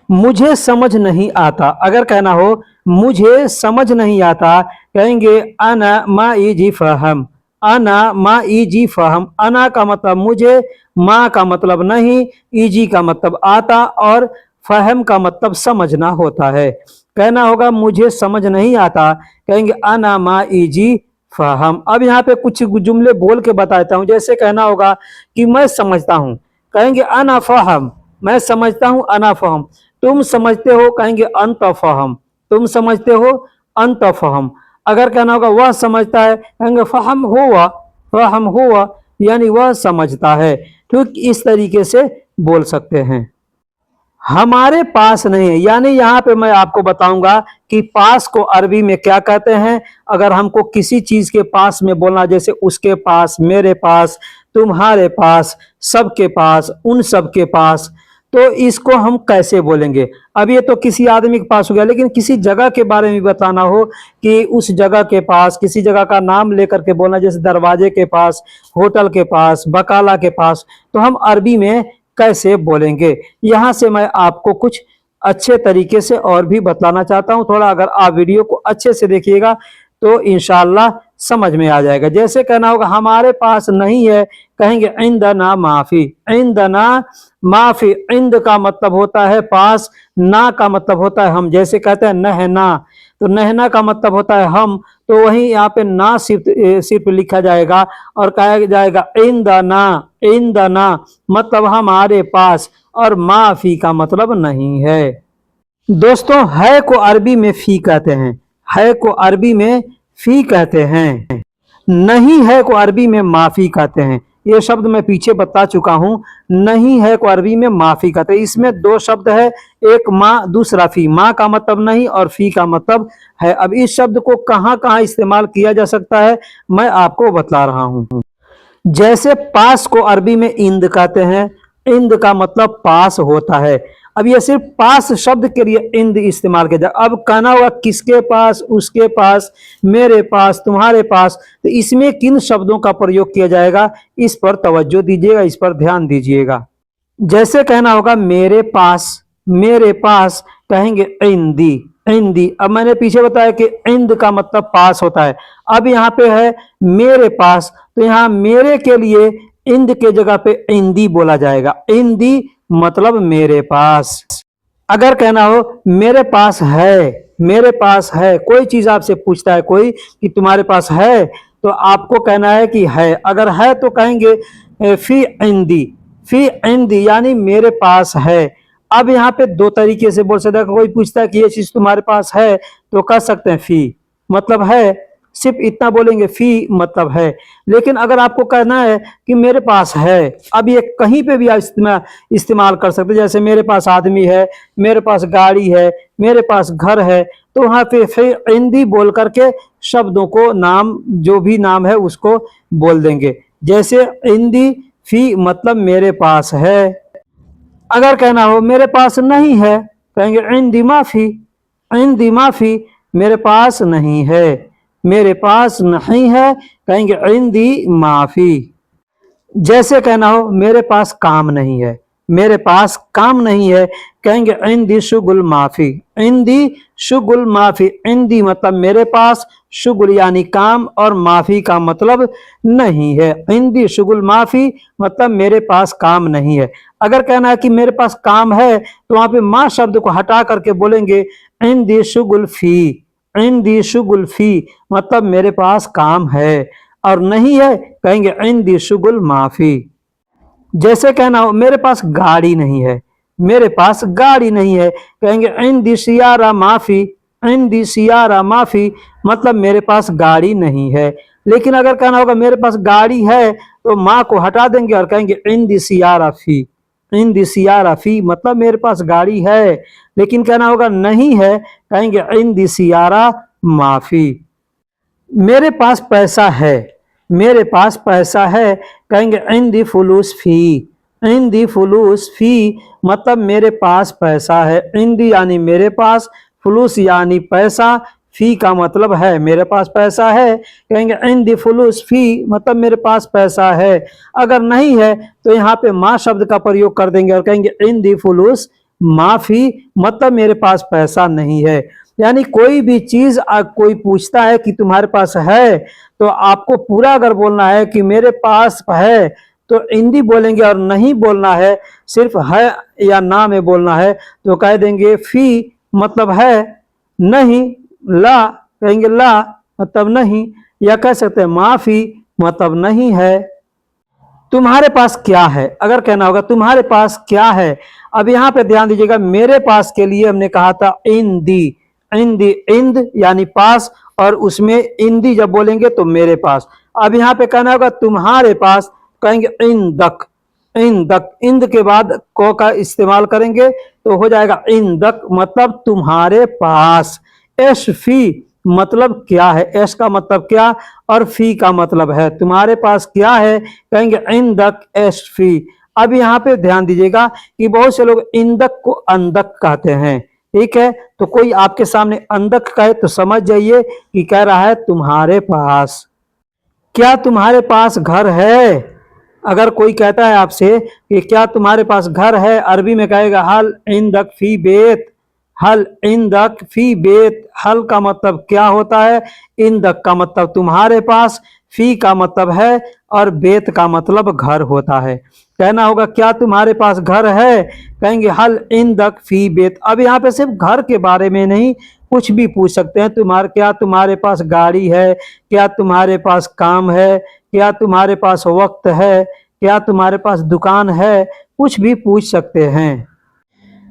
मुझे समझ नहीं आता, अगर कहना हो मुझे समझ नहीं आता, कहेंगे अना मा इजी फहम, अना मा इजी फहम, अना का मतलब मुझे, माँ का मतलब नहीं, इजी का मतलब आता, और फहम का मतलब समझना होता है। कहना होगा मुझे समझ नहीं आता, कहेंगे अना मा इजी फहम। अब यहाँ पे कुछ जुमले बोल के बताता हूँ। जैसे कहना होगा कि मैं समझता हूँ, कहेंगे अना फहम, मैं समझता हूँ, अना फहम। तुम समझते हो, कहेंगे अंत फहम, तुम समझते हो, अंत फहम। अगर कहना होगा वह समझता है, कहेंगे फहम हुआ, फहम हुआ यानी वह समझता है। ठीक इस तरीके से बोल सकते हैं। हमारे पास नहीं है, यानी यहाँ पे मैं आपको बताऊंगा कि पास को अरबी में क्या कहते हैं। अगर हमको किसी चीज के पास में बोलना, जैसे उसके पास, मेरे पास, तुम्हारे पास, सबके पास, उन सबके पास, तो इसको हम कैसे बोलेंगे। अब ये तो किसी आदमी के पास हो गया, लेकिन किसी जगह के बारे में बताना हो कि उस जगह के पास, किसी जगह का नाम लेकर के बोलना, जैसे दरवाजे के पास, होटल के पास, बकाला के पास, तो हम अरबी में कैसे बोलेंगे। यहां से मैं आपको कुछ अच्छे तरीके से और भी बतलाना चाहता हूं। थोड़ा अगर आप वीडियो को अच्छे से देखिएगा तो इंशाल्लाह समझ में आ जाएगा। जैसे कहना होगा हमारे पास नहीं है, कहेंगे इंदना माफी, इंदना माफी। इंद का मतलब होता है पास, ना का मतलब होता है हम। जैसे कहते हैं नहना, तो नहना का मतलब होता है हम, तो वहीं यहाँ पे ना सिर्फ लिखा जाएगा और कहा जाएगा इंदना, इंदना मतलब हमारे पास, और माफी का मतलब नहीं है। दोस्तों है को अरबी में फी कहते हैं, है को अरबी में फी कहते हैं। नहीं है को अरबी में माफी कहते हैं। ये शब्द मैं पीछे बता चुका हूं। नहीं है को अरबी में माफी कहते हैं। इसमें दो शब्द है, एक माँ दूसरा फी। माँ का मतलब नहीं और फी का मतलब है। अब इस शब्द को कहाँ कहाँ इस्तेमाल किया जा सकता है मैं आपको बता रहा हूँ। जैसे पास को अरबी में इंद कहते हैं, इंद का मतलब पास होता है। अब ये सिर्फ पास शब्द के लिए इंद इस्तेमाल किया जाए। अब कहना होगा किसके पास, उसके पास, मेरे पास, तुम्हारे पास, तो इसमें किन शब्दों का प्रयोग किया जाएगा, इस पर तवज्जो दीजिएगा, इस पर ध्यान दीजिएगा। जैसे कहना होगा मेरे पास, मेरे पास कहेंगे इंदी, इंदी। अब मैंने पीछे बताया कि इंद का मतलब पास होता है। अब यहाँ पे है मेरे पास, तो यहाँ मेरे के लिए इंद के जगह पे इंदी बोला जाएगा। इंदी मतलब मेरे पास। अगर कहना हो मेरे पास है, मेरे पास है, कोई चीज आपसे पूछता है कोई कि तुम्हारे पास है, तो आपको कहना है कि है। अगर है तो कहेंगे फी इंदी, फी इंदी यानी मेरे पास है। अब यहाँ पे दो तरीके से बोल सकते हैं। कोई पूछता है कि ये चीज तुम्हारे पास है, तो कह सकते हैं फी मतलब है, सिर्फ इतना बोलेंगे फी मतलब है। लेकिन अगर आपको कहना है कि मेरे पास है, अब ये कहीं पे भी आप इस्तेमाल कर सकते हैं। जैसे मेरे पास आदमी है, मेरे पास गाड़ी है, मेरे पास घर है, तो वहां पे फिर हिंदी बोल करके शब्दों को, नाम जो भी नाम है उसको बोल देंगे। जैसे हिंदी फी मतलब मेरे पास है। अगर कहना हो मेरे पास नहीं है, कहेंगे इंदी माफी, इंदी माफी मेरे पास नहीं है, मेरे पास नहीं है, कहेंगे इंदी माफी। जैसे कहना हो मेरे पास काम नहीं है, मेरे पास काम नहीं है, कहेंगे इंदी शुगुल माफी, इंदी शुगुल माफी। इंदी मतलब मेरे पास, शुगुल यानी काम, और माफी का मतलब नहीं है। इंदी शुगुल माफी मतलब मेरे पास काम नहीं है। अगर कहना है कि मेरे पास काम है, तो वहां पे माँ शब्द को हटा करके बोलेंगे इंदी शुगुल फी, इंदी शुगुल फी मतलब मेरे पास काम है। और नहीं है कहेंगे इंदी शुगुल माफी। जैसे कहना हो मेरे पास गाड़ी नहीं है, मेरे पास गाड़ी नहीं है, कहेंगे इंदी सियारा माफी, इंदी सियारा माफी मतलब मेरे पास गाड़ी नहीं है। लेकिन अगर कहना होगा मेरे पास गाड़ी है, तो माँ को हटा देंगे और कहेंगे इंदी सियारा फी, इंदी सियारा फी मतलब मेरे पास गाड़ी है। लेकिन कहना होगा नहीं है, कहेंगे इंदी सियारा माफी। मेरे पास पैसा है, मेरे पास पैसा है, कहेंगे इन दी फुलूस फी, इन दी फुलूस फी मतलब मेरे पास पैसा है। इन दी यानी मेरे पास, फुलूस यानी पैसा, फी का मतलब है मेरे पास पैसा है, कहेंगे इन दी फुलूस फी मतलब मेरे पास पैसा है। अगर नहीं है तो यहाँ पे माँ शब्द का प्रयोग कर देंगे और कहेंगे इन दी फुलूस माफी मतलब मेरे पास पैसा नहीं है। यानी कोई भी चीज कोई पूछता है कि तुम्हारे पास है, तो आपको पूरा अगर बोलना है कि मेरे पास है, तो हिंदी बोलेंगे। और नहीं बोलना है, सिर्फ है या ना में बोलना है, तो कह देंगे फी मतलब है, नहीं, ला कहेंगे ला मतलब नहीं, या कह सकते हैं माफी मतलब नहीं है। तुम्हारे पास क्या है, अगर कहना होगा तुम्हारे पास क्या है। अब यहाँ पे ध्यान दीजिएगा, मेरे पास के लिए हमने कहा था इन दी, इंदी, इंद यानी पास, और उसमें इंदी जब बोलेंगे तो मेरे पास। अब यहाँ पे कहना होगा तुम्हारे पास, कहेंगे इंदक, इंदक, इंद के बाद को का इस्तेमाल करेंगे तो हो जाएगा इंदक मतलब तुम्हारे पास। एश फी मतलब क्या है, एश का मतलब क्या, और फी का मतलब है तुम्हारे पास क्या है, कहेंगे इंदक एश फी। अब यहाँ पे ध्यान दीजिएगा कि बहुत से लोग इंदक को अंदक कहते हैं, ठीक है। तो कोई आपके सामने अंदक कहे तो समझ जाइए कि कह रहा है तुम्हारे पास। क्या तुम्हारे पास घर है, अगर कोई कहता है आपसे कि क्या तुम्हारे पास घर है, अरबी में कहेगा हल इंदक फी बेत, हल इंदक फी बेत। हल का मतलब क्या होता है, इंदक का मतलब तुम्हारे पास, फी का मतलब है, और बेत का मतलब घर होता है। कहना होगा क्या तुम्हारे पास घर है, कहेंगे हल इंदक फी बेत। अब यहाँ पे सिर्फ घर के बारे में नहीं, कुछ भी पूछ सकते हैं। क्या तुम्हारे पास गाड़ी है, क्या तुम्हारे पास काम है, क्या तुम्हारे पास वक्त है, क्या तुम्हारे पास दुकान है, कुछ भी पूछ सकते हैं।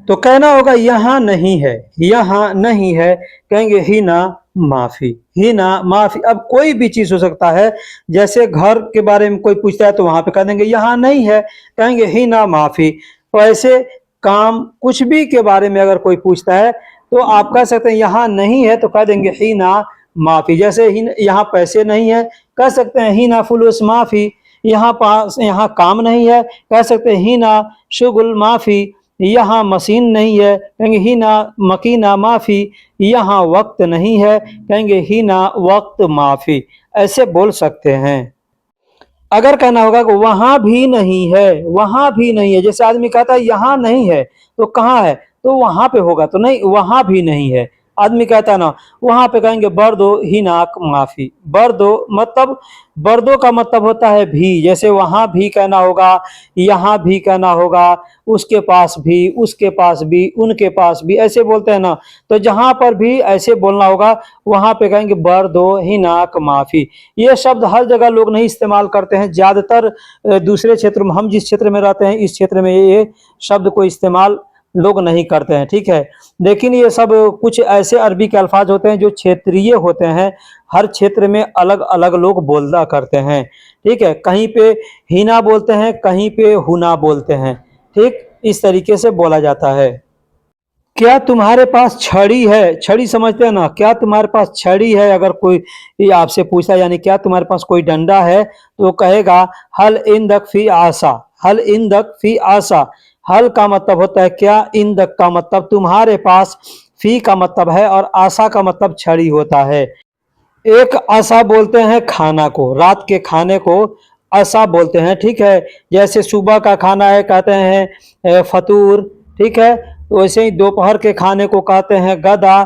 तो कहना होगा यहाँ नहीं है, यहाँ नहीं है, कहेंगे ही ना माफी, ही ना माफी। अब कोई भी चीज हो सकता है, जैसे घर के बारे में कोई पूछता है तो वहां पे कह देंगे यहाँ नहीं है, कहेंगे ही ना माफी। तो ऐसे काम कुछ भी के बारे में अगर कोई पूछता है तो आप कह सकते हैं यहाँ नहीं है, तो कह देंगे ही ना माफी। जैसे ही यहाँ पैसे नहीं है, कह सकते हैं ही ना फुलूस माफी। यहाँ पास यहाँ काम नहीं है, कह सकते हैं ही ना शुगुल माफी। यहाँ मशीन नहीं है, कहेंगे ही ना मकीना माफी। यहाँ वक्त नहीं है, कहेंगे ही ना वक्त माफी। ऐसे बोल सकते हैं। अगर कहना होगा कि वहां भी नहीं है, वहां भी नहीं है, जैसे आदमी कहता है यहाँ नहीं है तो कहाँ है, तो वहां पे होगा, तो नहीं वहां भी नहीं है। आदमी कहता है ना, वहां पे कहेंगे बर्दो ही नाक माफी। बर्दो मतलब, बर्दो का मतलब होता है भी, जैसे वहां भी कहना होगा, यहाँ भी कहना होगा, उसके पास भी, उसके पास भी, उनके पास भी, ऐसे बोलते हैं ना। तो जहां पर भी ऐसे बोलना होगा वहां पे कहेंगे बर्दो ही नाक माफी। ये शब्द हर जगह लोग नहीं इस्तेमाल करते हैं, ज्यादातर दूसरे क्षेत्र में, हम जिस क्षेत्र में रहते हैं इस क्षेत्र में ये शब्द को इस्तेमाल लोग नहीं करते हैं, ठीक है। लेकिन ये सब कुछ ऐसे अरबी के अल्फाज होते हैं जो क्षेत्रीय होते हैं, हर क्षेत्र में अलग अलग लोग बोलना करते हैं, ठीक है। कहीं पे हिना बोलते हैं, कहीं पे हुना बोलते हैं, ठीक इस तरीके से बोला जाता है। क्या तुम्हारे पास छड़ी है, छड़ी समझते हैं ना, क्या तुम्हारे पास छड़ी है, अगर कोई ये आपसे पूछता है, यानी क्या तुम्हारे पास कोई डंडा है, तो कहेगा हल इंदक फी आसा, हल इंदक फी आसा। हल का मतलब होता है क्या, इंदक का मतलब तुम्हारे पास, फी का मतलब है, और आसा का मतलब छड़ी होता है। एक आसा बोलते हैं खाना को, रात के खाने को आसा बोलते हैं, ठीक है। जैसे सुबह का खाना है कहते हैं फतूर, ठीक है। तो वैसे ही दोपहर के खाने को कहते हैं गदा,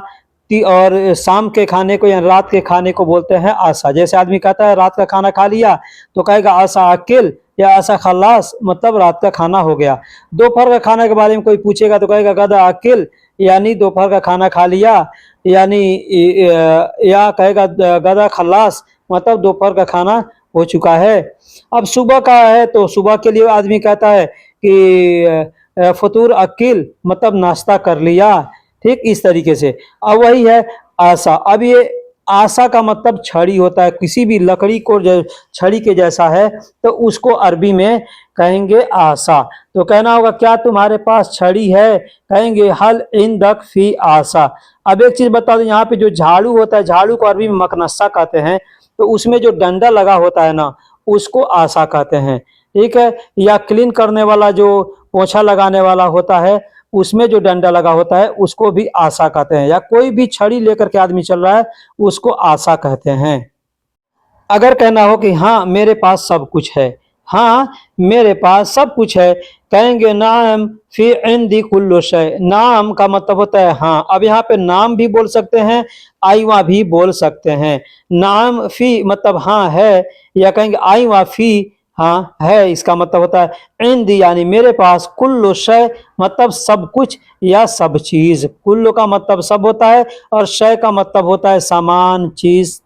और शाम के खाने को या रात के खाने को बोलते हैं आसा। जैसे आदमी कहता है रात का खाना खा लिया, तो कहेगा आसा अकिल या आसा खल्लास, मतलब रात का खाना हो गया। दोपहर का खाना के बारे में कोई पूछेगा तो कहेगा गदा अकिल, यानी दोपहर का खाना खा लिया, यानी या कहेगा गदा खल्लास, मतलब दोपहर का खाना हो चुका है। अब सुबह का है तो सुबह के लिए आदमी कहता है कि फतूर अकिल, मतलब नाश्ता कर लिया, ठीक इस तरीके से। अब वही है आशा। अब ये आशा का मतलब छड़ी होता है, किसी भी लकड़ी को जो छड़ी के जैसा है तो उसको अरबी में कहेंगे आशा। तो कहना होगा क्या तुम्हारे पास छड़ी है, कहेंगे हल इंदक फी आशा। अब एक चीज बता दो, यहाँ पे जो झाड़ू होता है, झाड़ू को अरबी में मकनस्सा कहते हैं, तो उसमें जो डंडा लगा होता है ना, उसको आशा कहते हैं, ठीक है। या क्लीन करने वाला जो पोछा लगाने वाला होता है, उसमें जो डंडा लगा होता है उसको भी आशा कहते हैं। या कोई भी छड़ी लेकर के आदमी चल रहा है उसको आशा कहते हैं। अगर कहना हो कि हाँ मेरे पास सब कुछ है, हाँ मेरे पास सब कुछ है, कहेंगे नाम फी इंदी कुल्लु शय। नाम का मतलब होता है हाँ। अब यहाँ पे नाम भी बोल सकते हैं, आईवा भी बोल सकते हैं। नाम फी मतलब हाँ है, या कहेंगे आईवा फी हाँ है, इसका मतलब होता है इंदी यानी मेरे पास, कुल्लु शय मतलब सब कुछ या सब चीज। कुल्लु का मतलब सब होता है और शय का मतलब होता है सामान, चीज।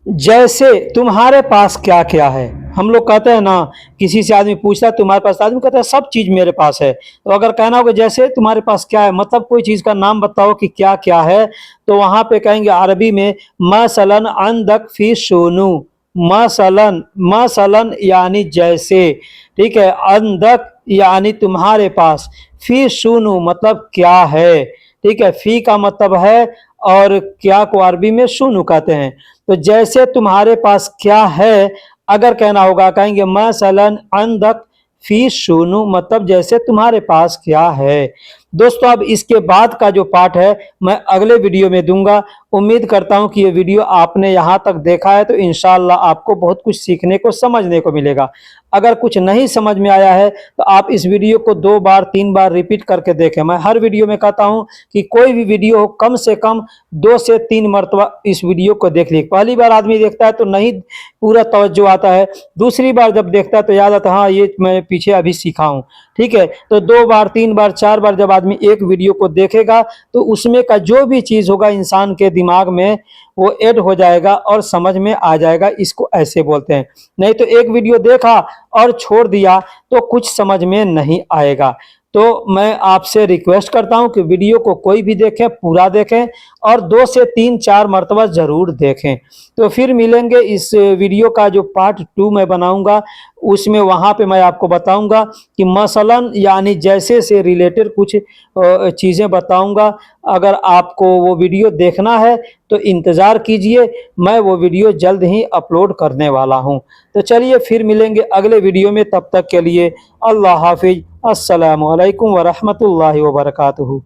जैसे तुम्हारे पास क्या क्या है, हम लोग कहते हैं ना, किसी से आदमी पूछता है तुम्हारे पास, आदमी कहता है सब चीज मेरे पास है। तो अगर कहना होगा जैसे तुम्हारे पास क्या है, मतलब कोई चीज का नाम बताओ कि क्या क्या है, तो वहां पे कहेंगे अरबी में मसलन अंदक फी सोनू। मसलन, मसलन यानी जैसे, ठीक है। अंदक यानी तुम्हारे पास, फी सुनू मतलब क्या है, ठीक है। फी का मतलब है और क्या को अरबी में सुनू कहते हैं। तो जैसे तुम्हारे पास क्या है, अगर कहना होगा कहेंगे मसलन अंदक फी सुनू, मतलब जैसे तुम्हारे पास क्या है। दोस्तों अब इसके बाद का जो पार्ट है मैं अगले वीडियो में दूंगा। उम्मीद करता हूं कि ये वीडियो आपने यहाँ तक देखा है तो इंशाल्लाह आपको बहुत कुछ सीखने को, समझने को मिलेगा। अगर कुछ नहीं समझ में आया है तो आप इस वीडियो को 2 बार 3 बार रिपीट करके देखें। मैं हर वीडियो में कहता हूं कि कोई भी वीडियो हो कम से कम 2 से 3 मरतबा इस वीडियो को देख लीजिए। पहली बार आदमी देखता है तो नहीं पूरा तवज्जो आता है, दूसरी बार जब देखता है तो याद आता है हाँ ये मैं पीछे अभी सीखा हूँ, ठीक है। तो 2 बार 3 बार 4 बार जब आदमी एक वीडियो को देखेगा तो उसमें का जो भी चीज होगा इंसान के दिमाग में वो ऐड हो जाएगा और समझ में आ जाएगा। इसको ऐसे बोलते हैं। नहीं तो एक वीडियो देखा और छोड़ दिया तो कुछ समझ में नहीं आएगा। तो मैं आपसे रिक्वेस्ट करता हूं कि वीडियो को कोई भी देखें, पूरा देखें और 2 से 3-4 मरतबा ज़रूर देखें। तो फिर मिलेंगे इस वीडियो का जो पार्ट 2 मैं बनाऊंगा, उसमें वहाँ पे मैं आपको बताऊंगा कि मसलन यानी जैसे से रिलेटेड कुछ चीज़ें बताऊंगा। अगर आपको वो वीडियो देखना है तो इंतज़ार कीजिए, मैं वो वीडियो जल्द ही अपलोड करने वाला हूँ। तो चलिए फिर मिलेंगे अगले वीडियो में, तब तक के लिए अल्लाह हाफिज़। अस्सलामु अलैकुम व रहमतुल्लाहि व बरकातुहू।